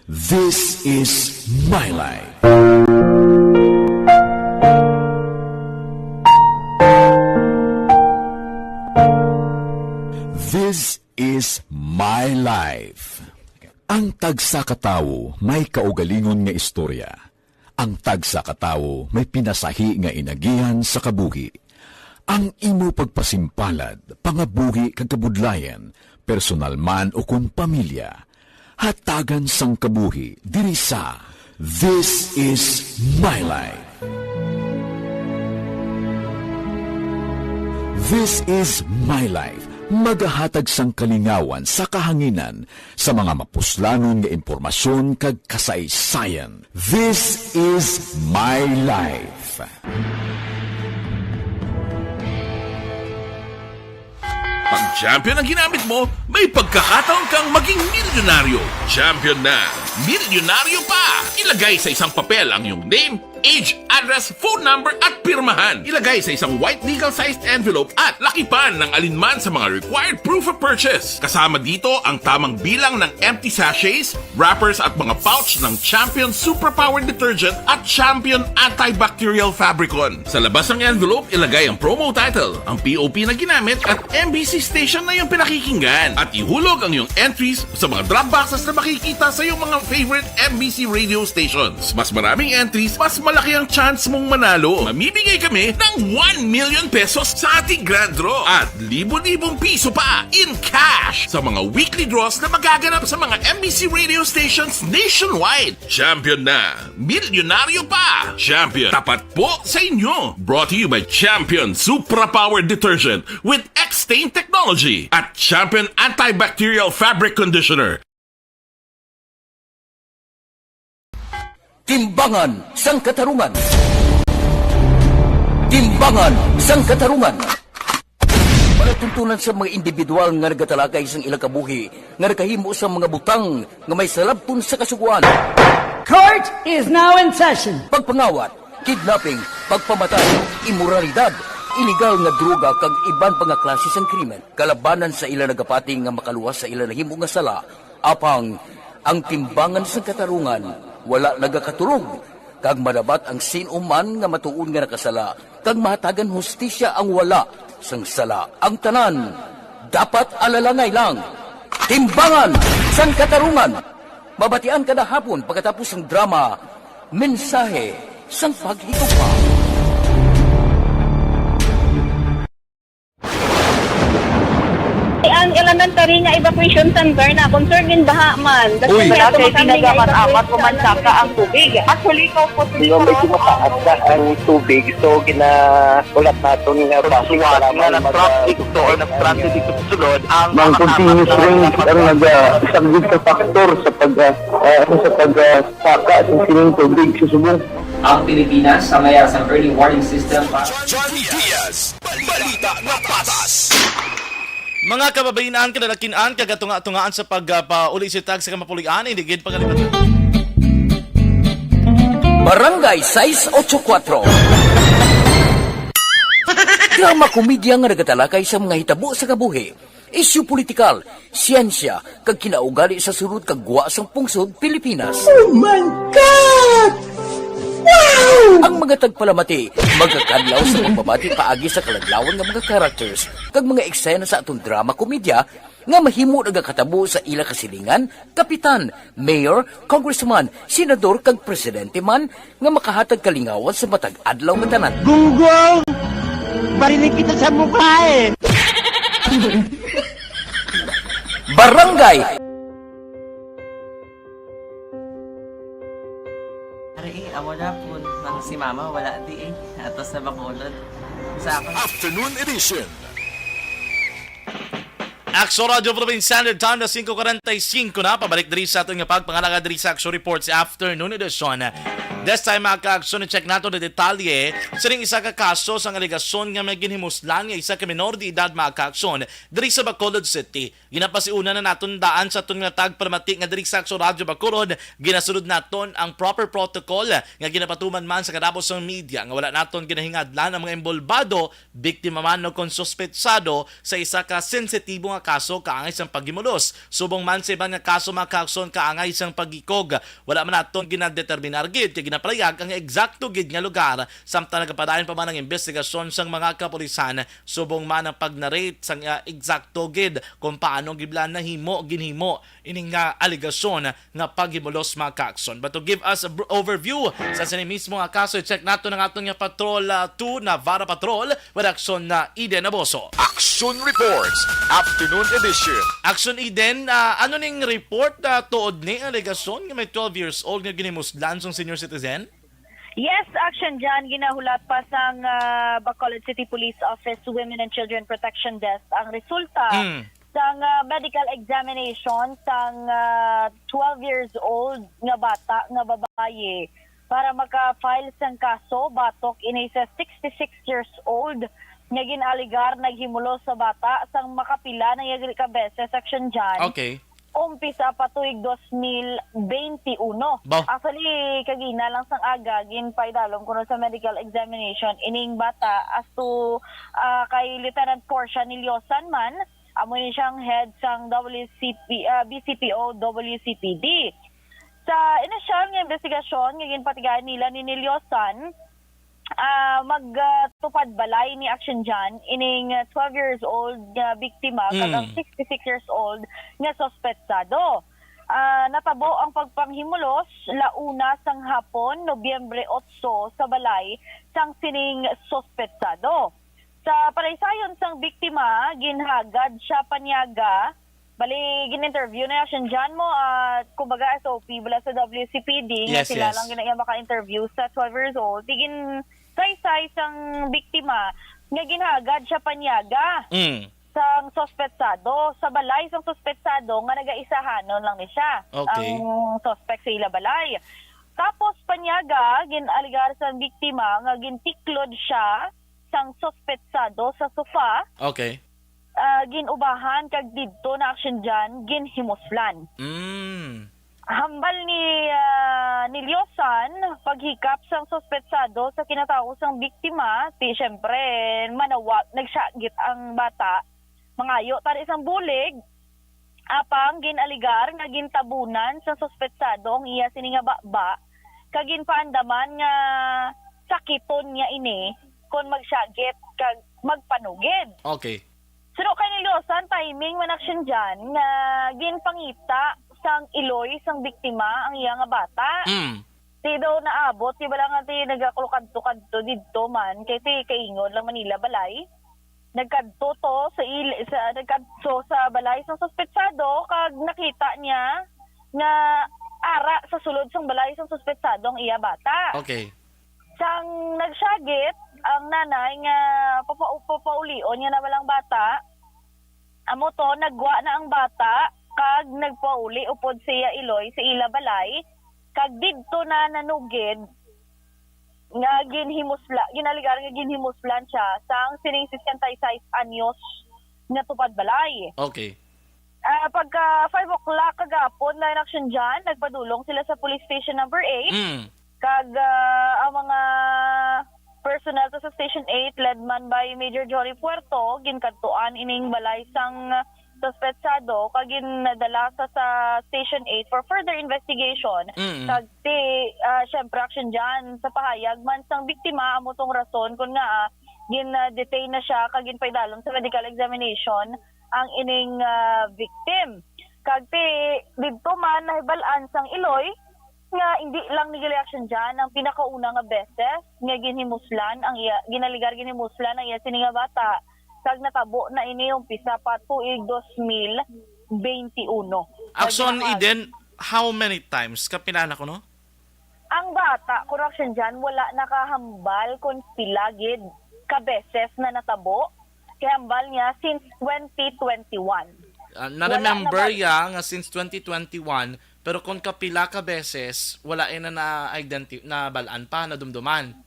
S1: This is My Life. This is My Life. Ang tagsa katawo may kaugalingon nga istorya. Ang tagsa katawo may pinasahi nga inagihan sa kabuhi. Ang imo pagpasimpalad, pangabuhi kag kabudlayan, personal man o kun pamilya, hatagan sang kabuhi diri sa This is My Life. This is My Life. magahatag sang kalingawan sa kahanginan sa mga mapuslanon nga impormasyon kag kasaysayan. This is My Life.
S6: Pag champion ang ginamit mo, may pagkakataon kang maging milyonaryo. Champion na, milyonaryo pa! Ilagay sa isang papel ang iyong name, age, address, phone number at pirmahan. Ilagay sa isang white legal-sized envelope at lakipan ng alinman sa mga required proof of purchase. Kasama dito ang tamang bilang ng empty sachets, wrappers at mga pouch ng Champion Superpower Detergent at Champion Antibacterial Fabricon. Sa labas ng envelope, ilagay ang promo title, ang POP na ginamit at MBC station na yung pinakikinggan. At ihulog ang iyong entries sa mga drop boxes na makikita sa iyong mga favorite MBC radio stations. Mas maraming entries, mas malaki ang chance mong manalo. Mamibigay kami ng 1 million pesos sa ating grand draw at libo-libong piso pa in cash sa mga weekly draws na magaganap sa mga MBC radio stations nationwide. Champion na, milyonaryo pa. Champion, tapat po sa inyo. Brought to you by Champion Superpower Detergent with X-Stain Technology at Champion Antibacterial Fabric Conditioner.
S7: Timbangan sang katarungan. Timbangan sang katarungan. Panatuntunan sa mga individual nga nagatalakay sang ilang kabuhi nga nakahimo sa mga butang nga may salabton sa kasuguan.
S8: Court is now in session.
S7: Pagpangawat, kidnapping, pagpamatay, imoralidad, iligal nga droga kag iban pa nga klase sang krimen. Kalabanan sa ilang nagapating nga makaluwas sa ilang nahimo nga sala, apang ang timbangan sang katarungan wala nagakatulog, kag madabat ang sinuman nga matuon nga nakasala, kag mahatagan hustisya ang wala sang sala. Ang tanan, dapat alalangay lang. Timbangan sang katarungan. Mabatian kada hapon pagkatapos ng drama, mensahe sang paghigugma.
S4: Ang elementary nga evacuation center na concern din baha man.
S9: Uy,
S4: kasi pinagamat-amat pumansaka ang tubig. Actually, ko po
S9: Yung medyo mataas na ang tubig, so ulat natin nga pasiwala nga ng traffic to or ng-transit dito sa sulod. Ang continuous range ang nag-isagid ka factor sa pagsaka at sining tubig sa subong.
S10: Ang Pilipinas sa may isang early warning system para
S6: Johnny Diaz, balita na patas.
S2: Mga kababayan, kinalakinan, kagatunga-tungaan sa pagpauli-sitag sa kamapulian, hindi gid pagalitan.
S7: Barangay 684. Drama komedya nga nagatalakay sa mga hitabo sa kabuhi. Isyu politikal, siyensya, kag kinaugali sa sunod kag guwa sang pungsod Pilipinas.
S8: Oh my God! Wow!
S7: Ang mga tagpalamati, magkakadlaw sa pagbabati paagi sa kaladlawan ng mga characters kag mga eksena sa atong drama komedya nga mahimo nagakatabo sa ila kasilingan, kapitan, mayor, congressman, senador kag presidente man nga makahatag kalingawan sa matag adlaw nga tanan.
S8: Gunggong! Barinig kita sa mukha eh!
S7: Barangay
S5: Amo na po, nang si mama wala di eh. Atos na bakulod. Sa akin.
S1: Afternoon edition.
S2: Akso Radio Philippine Standard Time na 5:45 na. Pabalik diri sa ating pagpangalaga diri sa Akso Reports Afternoon edition. This time mga ka-Akso, check nato na detalye sa ring isa ka kaso sa aligasyon nga may ginhimuslan nga isa ka minor de edad mga ka-Akso diri sa Bacolod City. Ginapasiuna na naton daan sa aton nga tagpalamati nga diri sa Akso Radio Bacolod. Ginasunod naton ang proper protocol nga ginapatuman man sa kadapos ng media nga wala naton ginahingadlan ang mga embolbado, biktima man o konsuspetsado sa isa ka sensitibo nga kaso kaangay sang paghimulos. Subong man sa ibang nga kaso mga ka-Akso kaangay sang pagikog. Wala man naton ginadeterminar gid ginapalayag ang eksakto gid nga lugar samtang nagapadayon pa man ang investigasyon sang mga kapulisan subong man ang pag-narrate sang eksakto gid kung paano giblan ginhimo ining nga aligasyon nga paghimulos mga ka-Akso. But to give us an overview sa sini mismo nga kaso, check nato ng atong nga Patrol 2 Navarra Patrol with Action na Eden Aboso.
S1: Action Reports Afternoon edition.
S2: Action Eden, ano ning report tuod ni aligasyon nga may 12 years old nga ginhimuslan sang senior citizen?
S4: Yes, action dyan. Ginahulat pa sa Bacolod City Police Office Women and Children Protection Desk ang resulta sa medical examination sa 12 years old nga bata nga babaye para maka-file sang kaso batok ini sa 66 years old nga ginaligar naghimulo sa bata sang makapila na yagri ka beses action dyan.
S2: Okay.
S4: Umpisa pa tuig 2021.
S2: Bah.
S4: Actually, kagina lang sang aga, ginpaidalom ko sa medical examination, ining bata as to kay Lieutenant Portia Niliosan man, amo ni siyang head sang BCPO WCPD. Sa inisyal nga investigasyon, nga ginpatigaan nila ni Niliosan, magtupad balay ni action dyan ining 12 years old nga biktima kadang 66 years old nga sospetsado. Natabo ang pagpanghimulos launa sang hapon Nobyembre 8 sa balay sang sining sospetsado. Sa palaysayon sang biktima ginhagad siya panyaga bali gin-interview na action dyan mo kumbaga SOP bala sa WCPD nga sila lang ginaya maka-interview sa 12 years old tigin say sang biktima nga ginhagad siya panyaga sang sospetsado sa balay sang sospetsado nga nagaisahanon lang ni siya ang suspect sa ila balay. Tapos panyaga ginaligar sa biktima nga gintiklod siya sang sospetsado sa sofa.
S2: Okay.
S4: Ginubahan kag didto na action dyan ginhimuslan. Hambal ni Niliosan paghikap sang sospetsado sa kinatao sang biktima, syempre manawag nagsagit ang bata. Mangayo tari isang bulig apang ginaligar nga gintabunan sa sospetsado ang iya sini nga baba kag ginpaandaman nga sakiton niya ini kon magsagit kag magpanugid.
S2: Okay.
S4: Suno kay Niliosan timing man action dyan nga ginpangita sang iloy sang biktima ang iya nga bata. Ti daw naabot, ti bala nga ti nagakulukadto-kadto didto man, kay ti kaingon lang Manila balay. Nagkadto to nagkadto sa balay sang sospetsado kag nakita niya nga ara sa sulod sang balay sang sospetsado ang iya bata.
S2: Okay.
S4: Sang nagsagit ang nanay nga papaulion niya na walang bata. Amo to nagwa na ang bata kag nagpauli upod siya iloy sa ila balay kag didto na nanugid nga ginaligar nga ginhimuslan siya sang sining 66 anyos nga tupad balay.
S2: Okay.
S4: Pagka 5 o'clock kagapon line action dyan, nagpadulong sila sa police station number 8 kag ang mga personnel sa station 8 led man by Major Jory Puerto ginkadtuan ining balay sang sospetsado kag ginadala sa Station 8 for further investigation. Kag syempre action dyan sa pahayag man sang biktima amo tong rason kung nga gin-detain na siya kag ginpaidalom sa medical examination ang ining victim. Kag didto man nahibalaan sang iloy nga hindi lang ni action dyan ang pinakauna nga beses nga ginhimuslan ang iya ginaligar ginhimuslan ang iya sini nga bata kag natabo na ini umpisa pa tuig 2021.
S2: Action Eden, how many times ka pinana ko no?
S4: Ang bata, correction dyan, wala nakahambal kung pilagid ka beses na natabo. Kaya hambal niya since 2021.
S2: Na-remember ya nga since 2021, pero kung kapila ka beses, wala na na balaan pa, na dumduman.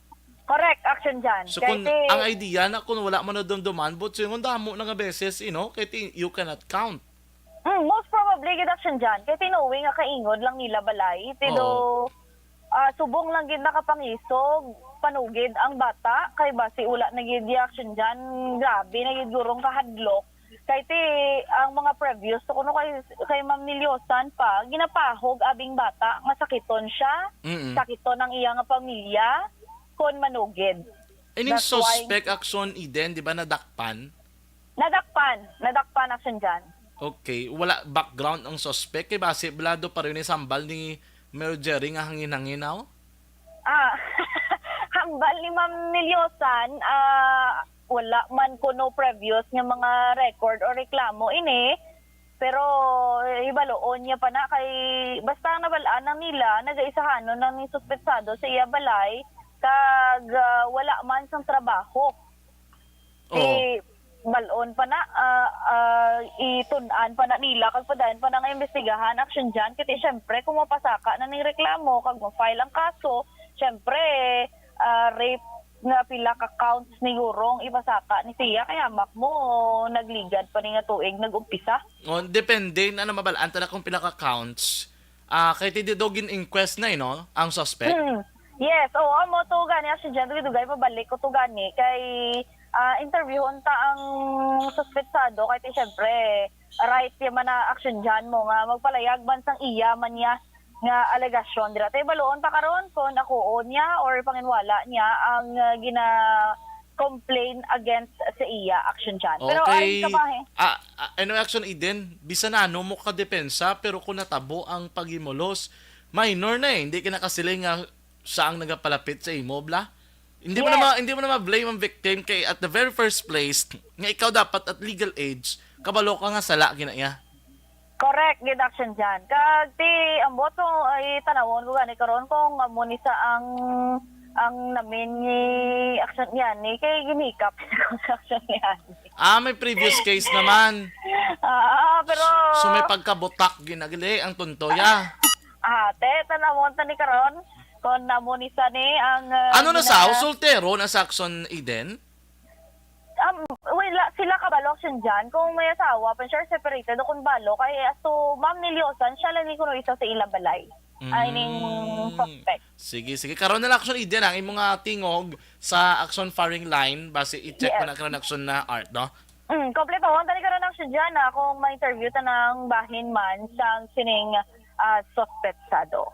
S4: Correct, action dyan.
S2: So kung ang idea na kung wala mo na dumduman, but yung damo na nga beses, kaya you cannot count.
S4: Most probably, good action dyan. Kaya tinuwi nga kaingod lang nila balay. Tido, subong lang gid nakapangisog, panugid ang bata. Kay basi ula na gid action dyan. Grabe, na gid gurong kahadlok. Kaya ang mga previews, so kuno kay Ma'am Niliosan pa, ginapahog abing bata, nga sakiton siya, sakiton ang iya nga pamilya, kon manugid.
S2: Ining suspect action Eden, di ba nadakpan? Nadakpan action dyan. Okay, wala background ang suspect, kay base blado pa rin sambal ni Mayor Jerry nga hangin-hanginaw?
S4: Hambal ni Ma'am Niliosan, wala man ko no previous nga mga record o reklamo ini, pero ibaloon niya pa na kay basta nabalaan nang nila nagaisahanon ng suspetsado sa iya balay kag wala man sang trabaho. Balon pa na itun-an pa na nila kag padayon pa na nga imbestigahan action dyan kasi syempre kung mapasaka na ning reklamo kag mo-file ang kaso, syempre rape nga pila ka counts ni Gurong ipasaka ni siya kaya mak mo nagligad pa ni nga tuig nag-umpisa.
S2: Depende na mabalaan ta na kung pila ka counts. Kay tididogin inquest na no ang suspect.
S4: Yes, amo to gani action dyan dugay pabalik ko to gani kay interviewon ta ang suspetsado kay syempre right man na action dyan mo nga magpalayag bansang iya man niya nga alegasyon dira tay baloon pa karon kon ako niya or panginwala niya ang gina-complain against sa iya action dyan. Pero ay kapahe.
S2: Ano action Eden, bisa na ano mo ka depensa pero kung natabo ang pagimulos, minor na hindi ka nakasiling nga saang nagapalapit sa imo bla. Hindi mo na ma-blame ang victim kay at the very first place nga ikaw dapat at legal age kabalo ka nga sala ginaya.
S4: Correct, good action dyan. Kag ti ang boto ay tanawon ko gani karon kung amo ni sa ang namin ni action niyan ni kay gimikap sa action niyan.
S2: May previous case naman.
S4: Pero
S2: so may pagkabutak ginagili ang tuntoya.
S4: Tanawon ta ni karon kon namo ni sa ni ang
S2: ano na sa soltero na sa action Eden?
S4: Wala sila kabalo action dyan. Kung may asawa, pa sure separated o kung balo, kaya as to Ma'am Niliosan, siya lang ni kuno isa sa ilang balay. Ay ning suspect.
S2: Sige. Karon na lang action Eden ang imong tingog sa action firing line base i-check mo na karon action na art, no?
S4: Kompleto. Tani karon action dyan na kung may interview ta ng bahin man sang sining suspetsado.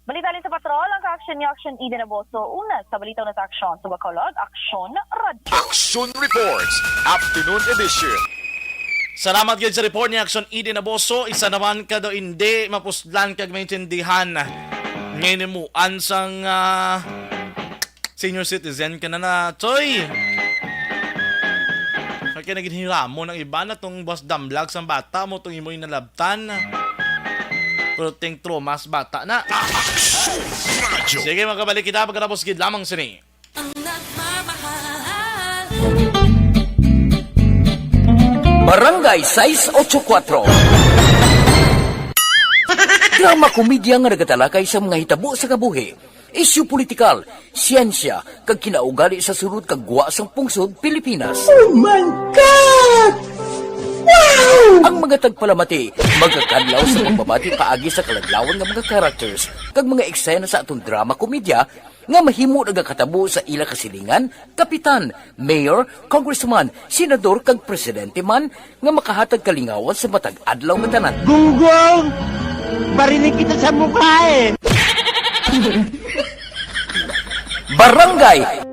S4: Balita sa patrol, ang ka-action ni Action Eden Aboso. Una sa balita na sa action sa Bacolod, Action Radio.
S1: Action Reports, Afternoon Edition.
S2: Salamat gyud sa report ni Action Eden Aboso. Isa naman ka do hindi mapuslan kag maintindihan. Ngayon mo ansang senior citizen ka na Choy. Kaya naginhira mo ng iba na tong boss damlag sa bata mo tong imoy nalabtan. Pero ting mas bata na. Sige, magkabalik kita pagkatapos gid lamang sini.
S3: Ang nagmamahal.
S7: Barangay 684. Drama komedya nga nagatalakay sa mga hitabo sa kabuhi. Isyu politikal, siyensya, kag kinaugali sa surut kag guwa sang pungsod Pilipinas.
S8: Oh my God! Wow!
S7: Ang mga tagpalamati, magkakadlaw sa pagbabati paagi sa kalaglawan ng mga characters kag mga eksena sa atong drama komedya nga mahimo nagakatabo sa ila kasilingan, kapitan, mayor, congressman, senador kag presidente man nga makahatag kalingawan sa matag adlaw nga tanan.
S8: Gunggong! Barinig kita sa mukha eh!
S7: Barangay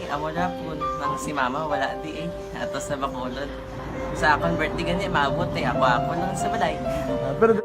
S5: amo na po nang si mama wala di atos na Bacolod. Sa akong birthday gani maabot ako lang sa balay.
S11: Pero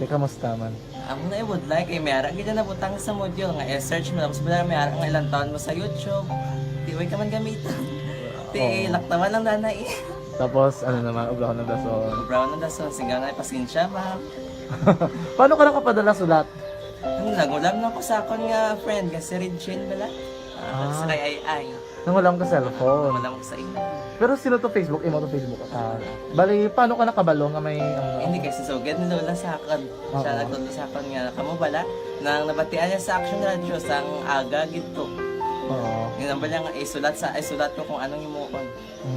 S11: kamusta man?
S5: Ako na would like ay mayara gid na butang sa module nga search mo tapos bala mayara nga ilang taon mo sa YouTube. Di way ka man gamitan. Di laktaman lang nanay.
S11: Tapos ano naman ubra ng dason.
S5: Ubra ng dason singa nga pasensya ma'am.
S11: Paano ka nakapadala sulat?
S5: Nagulam na ko sa akon nga friend kasi Regine bala. Sa kay ay.
S11: Nangulam ka cellphone.
S5: Nangulam ko sa imo.
S11: Pero sino to Facebook? Imo to Facebook ka. Bali, paano ka nakabalo nga may...
S5: Hindi kasi sugad ni Lola sa akin. Siya nagtulo sa akin nga, kamo bala, nang nabatian niya sa Action Radio sang aga gito.
S11: Oo.
S5: Yung nambala nga, isulat ko kung anong imuon.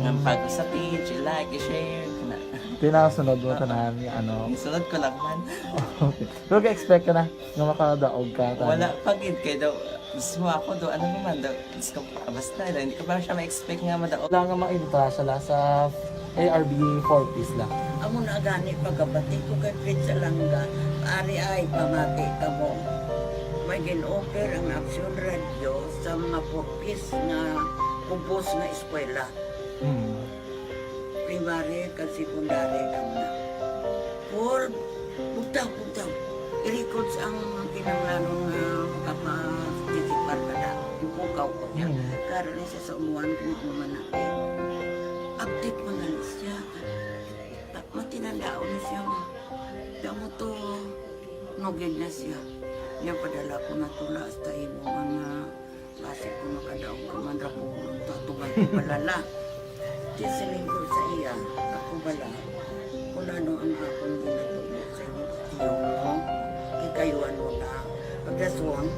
S5: Ng pag sa page, i-like, i-share.
S11: Tinasunod mo tanan yung ano.
S5: Sunod ko lang man.
S11: Okay. Pero ka-expect ka na nga makadaog ka.
S5: Wala pagid kay daw. Gusto mo ako do ano naman daw. Gusto ko basta hindi ko pa siya ma-expect nga madaog.
S11: Wala nga maibita sila sa ARB 4Ps lang.
S12: Amo na gani pagkabati ko kay Fritz Alanga, ari ay pamati ka mo. May gin-offer ang Action Radio sa mga purpose na kumpos na eskwela. Primary kag secondary kam na. For butaw. I-records ang kinanglanon nga makapag-tisipar ka na. Yung pukaw ko niya. Karoon siya sa umuwan kung umanapin. Update mo na siya. Matinandao na siya. Damo to, nugid na siya. Niya padala ko na tula hasta imo mga klase ko makadaong kamandra po. Tatugan ko balala. Tisiling ko sa iya. Ako bala. Kung ano ang akong ginatulo sa iyo mo. Kikayuan mo na. Pagdaswang,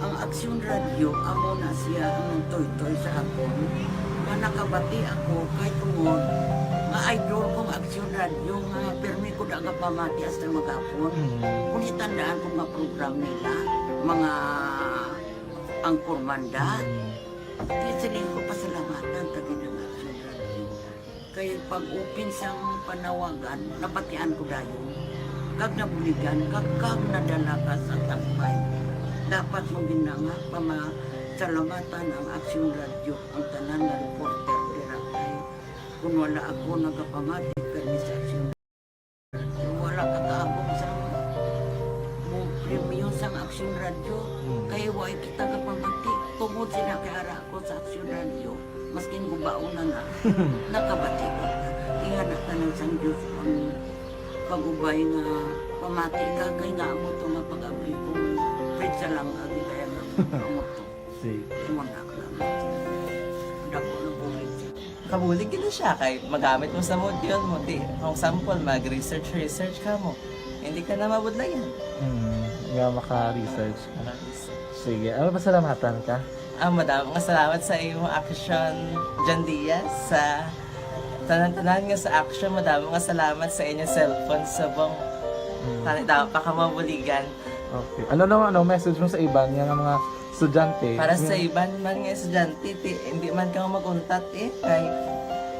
S12: ang Action Radio, amo na siya ang toy-toy sa akon. Nakabati ako kay tungod nga idol kong Action Radio nga permi ko daga pamati hasta magapon. Kung itandaan ko nga program nila, mga angkor manda, kisiling ko pasalamatan tagi ng Action Radio. Kaya pag-upin sang panawagan, nabatian ko dayon. Kag nabuligan, kag nadala ka sa tampay. Dapat mo ginanga salamatan ang Action Radio, ang tanan na reporter dirakay. Kung wala ako nagapamati kami sa Action Radio, wala kakaabong sa premium sa Action Radio, kaya wala kita kapamati. Tungod sila kay ara ako sa Action Radio, maskin gubaon na nakabati ko. Ihanak ka ng San Diyos ang pag-ubay nga pamati ka, kaya nga mo ito nga pag-abri kong Fritz lang agi kaya nga mo ito.
S5: Kabulig na siya kay magamit mo sa module mo. Di, kung sample, mag-research ka mo. Hindi ka na mabudlayan.
S11: Nga maka-research ka. Sige, ano ba salamatan ka?
S5: Madam, nga salamat sa iyong Action John Diaz sa tanan-tanan nga sa Action. Madam, nga salamat sa inyong cellphone sa bang dapat pa ka mabuligan.
S11: Okay. Ano message mo sa iba nga mga estudyante?
S5: Para sa iban man nga estudyante, hindi man ka maguntat kay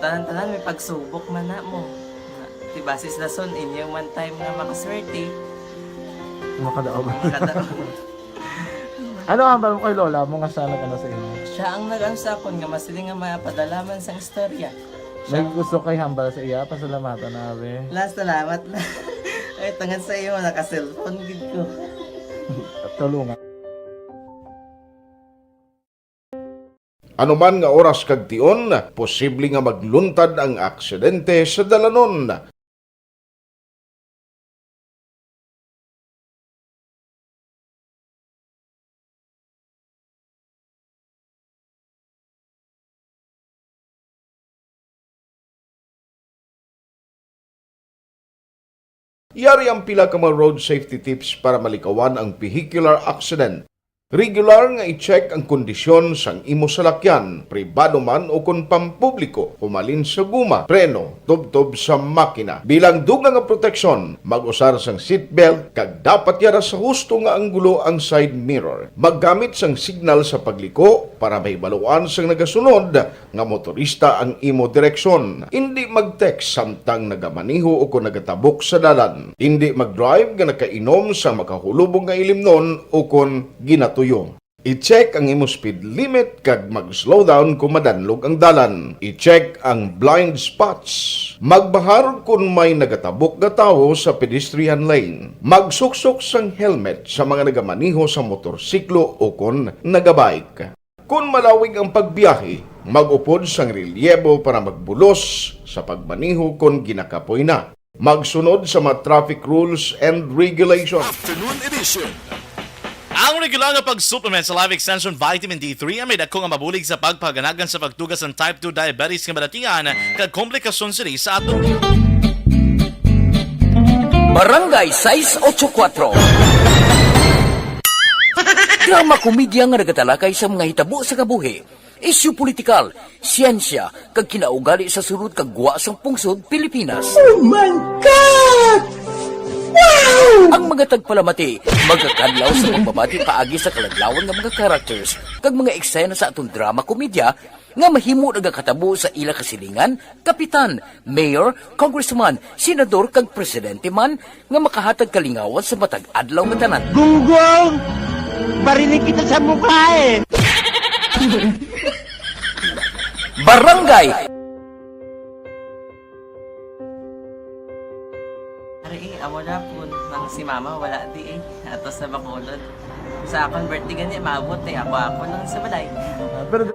S5: tanan-tanan may pagsubok man na mo. Ti basis lason inyong man time nga makaswerte.
S11: Makadaog. Ano ang mo kay Lola mo nga sana ano sa inyo?
S5: Siya ang nag-ansapon nga masiling nga mapadalaman sa istorya.
S11: May gusto kay hambal sa iya, pasalamatan na be.
S5: Last salamat na. Ay tangan sa iyo naka-cellphone gid ko.
S11: Tulungan.
S13: Anuman nga oras kag tion, posible nga magluntad ang aksidente sa dalanon. Yari ang pila ka mga road safety tips para malikawan ang vehicular accident. Regular nga i-check ang kondisyon sang imo salakyan, pribado man o kung pampubliko, humalin sa guma, preno, tubtob sa makina. Bilang dugang nga proteksyon, mag-usar sang seatbelt, kag dapat yara sa husto nga anggulo ang side mirror. Maggamit sang signal sa pagliko para mahibaluan sang nagasunod nga motorista ang imo direksyon. Hindi mag-text samtang nagamaniho o kung nagatabok sa dalan. Hindi mag-drive nga nakainom sa makahulubong nga ilimnon o kung ginato tuyo. I-check ang imo speed limit kag mag-slow down kung madanlog ang dalan. I-check ang blind spots. Magbahar kung may nagatabok nga tawo sa pedestrian lane. Magsuksok sang helmet sa mga nagamaniho sa motorsiklo o kung nagabike. Kung malawig ang pagbiyahe, mag-upod sang relyebo para magbulos sa pagmaniho kung ginakapoy na. Magsunod sa mga traffic rules and regulations.
S2: Afternoon edition. Ang regular nga pag-supplement sa Life Extension Vitamin D3 ay may dako nga mabulig sa pagpaganagan sa pagtugas ng type 2 diabetes nga madatingan kag komplikasyon sini sa atong
S7: Barangay 684. Drama komedya nga nagatalakay sa mga hitabo sa kabuhi. isyu politikal, siyensya, kag kinaugali sa sunod kag guwa sang pungsod Pilipinas.
S8: Oh my God! Wow!
S7: Ang mga tagpalamati, magkakadlaw sa pagbabati paagi sa kalaglawan ng mga characters kag mga eksena sa atong drama komedya nga mahimo nagakatabo sa ila kasilingan, kapitan, mayor, congressman, senador kag presidente man nga makahatag kalingawan sa matag adlaw nga tanan.
S8: Gunggong! Barinig kita sa mukha eh!
S7: Barangay!
S5: Ari, amo na po. Nang si mama, wala di eh. Atos na bakulod. Sa akong birthday ganyan, maabot eh. Ako lang sa balay.
S11: Pero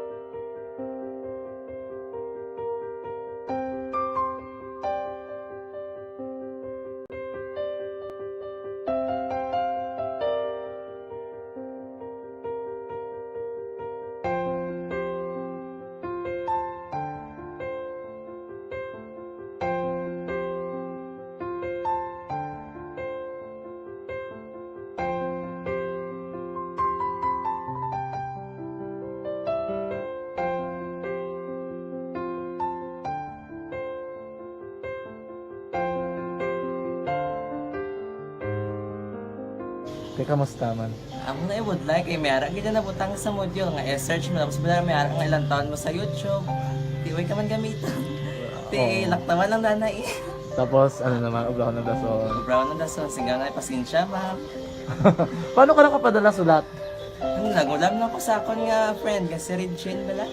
S11: kamusta man?
S5: Ako na would like eh, mayara ganyan na butang sa module nga search mo tapos bala mayara nga ilang taon mo sa YouTube. Di way ka man gamitan. Di laktaman lang nanay.
S11: Tapos, ano naman, ubra ko ng dason.
S5: Ubra ko ng dason, singgang nga pasensya ma'am.
S11: Paano ka nakapadala sulat?
S5: Nagulam na ako sa akon nga friend, kasi Regine bala.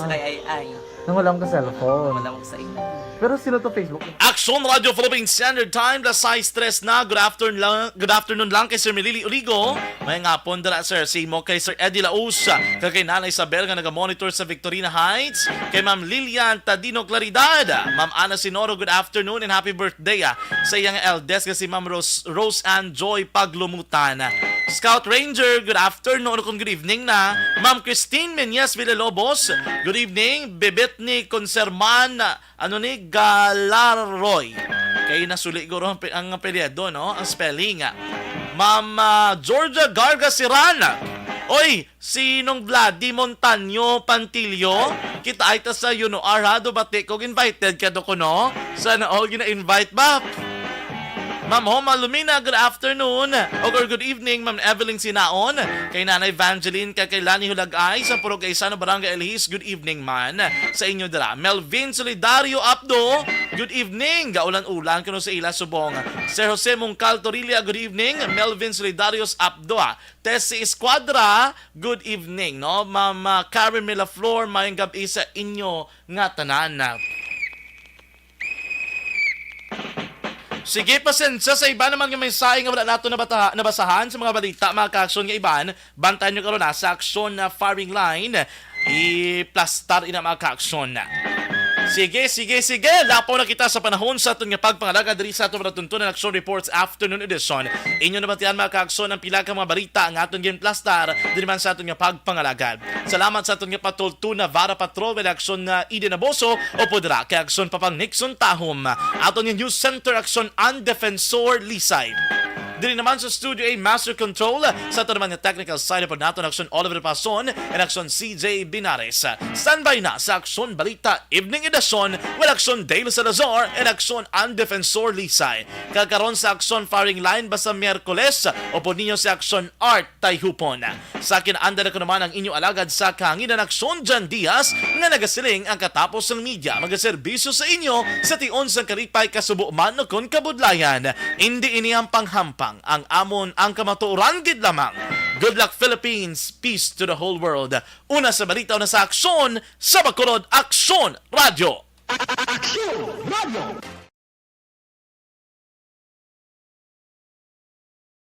S5: Sa kay ay.
S11: Nangulam ka cellphone.
S5: Nangulam ko sa ino.
S11: Pero sino to Facebook?
S2: Aksyon Radio Philippine Standard Time, las 6:03 na. Good afternoon lang kay Sir Melili Urigo. May nga po dala, sir. Simo kay Sir Eddie Laus. Kay Nanay Isabel nga nagamonitor sa Victorina Heights. Kay Ma'am Lilian Tadino Claridad. Ma'am Ana Sinoro, good afternoon and happy birthday sa iyang eldest kasi Ma'am Rose Ann Joy Paglumutan. Scout Ranger, good afternoon kung good evening na. Ma'am Christine Menyes Villalobos, good evening. Bebet ni Conserman, Galaroy. Kaya nasuli ko ang apelyido, no? Ang spelling. Ma'am Georgia Garga Sirana. Oy, sinong Vladi Montaño Pantilio? Kita ay ta sa UNOR ha, dubati kong invited ka do ko, no? Sana all gina-invite ba? Ma'am Homa Lumina, good afternoon. Or good evening, Ma'am Evelyn Sinaon. Kay Nanay Evangeline, kay Lani Hulagay, sa Purog Kaysano, Barangay Elhis, good evening man. Sa inyo dala. Melvin Solidario Abdo, good evening. Gaulan-ulan kuno sa ila subong. Sir Jose Mungcal Torilla, good evening. Melvin Solidarios Abdo. Tessie Esquadra, good evening. No? Ma'am Karen Milaflor, mayang gabi sa inyo nga tanan. Sige, pasensya sa iba naman nga may saing nga wala nato nabasahan sa mga balita, mga ka-aksyon nga iban. Bantayan nyo karon sa aksyon na firing line. I-plastar ina mga ka-aksyon na. Sige. Lapaw na kita sa panahon sa aton nga pagpangalaga diri sa aton natuntunan Action Reports Afternoon Edition. Inyo nabatian mga ka-aksyon ang pila ka mga balita ang aton gin plastar diri man sa aton nga pagpangalaga. Salamat sa aton nga patultuna Vara Patrol with Action na Eden Aboso o podra kay Action Papang Nixon Tahom. Aton nga News Center Action and Defensor Lisay. Dili naman sa Studio A Master Control sa ito naman nga technical side po nato ng Aksyon Oliver Pason and Aksyon CJ Binares. Standby na sa Aksyon Balita Evening Edition with Aksyon Dale Salazar and Aksyon and Defensor Lisay. Kakaroon sa Aksyon Firing Line basta Miyerkules o po ninyo sa Aksyon Art Tayhupon. Sa akin anda na ko naman ang inyong alagad sa kahanginan Aksyon Jan Diaz nga nagasiling ang katapos ng media magaserbisyo sa inyo sa tion sa karipay kasubo man o kon kabudlayan. Hindi ini ang panghampa ang amon ang kamatuoran gid lamang. Good luck Philippines, peace to the whole world. Una sa balita na sa Aksyon, sa Bacolod Aksyon Radio.
S8: Aksyon Radio!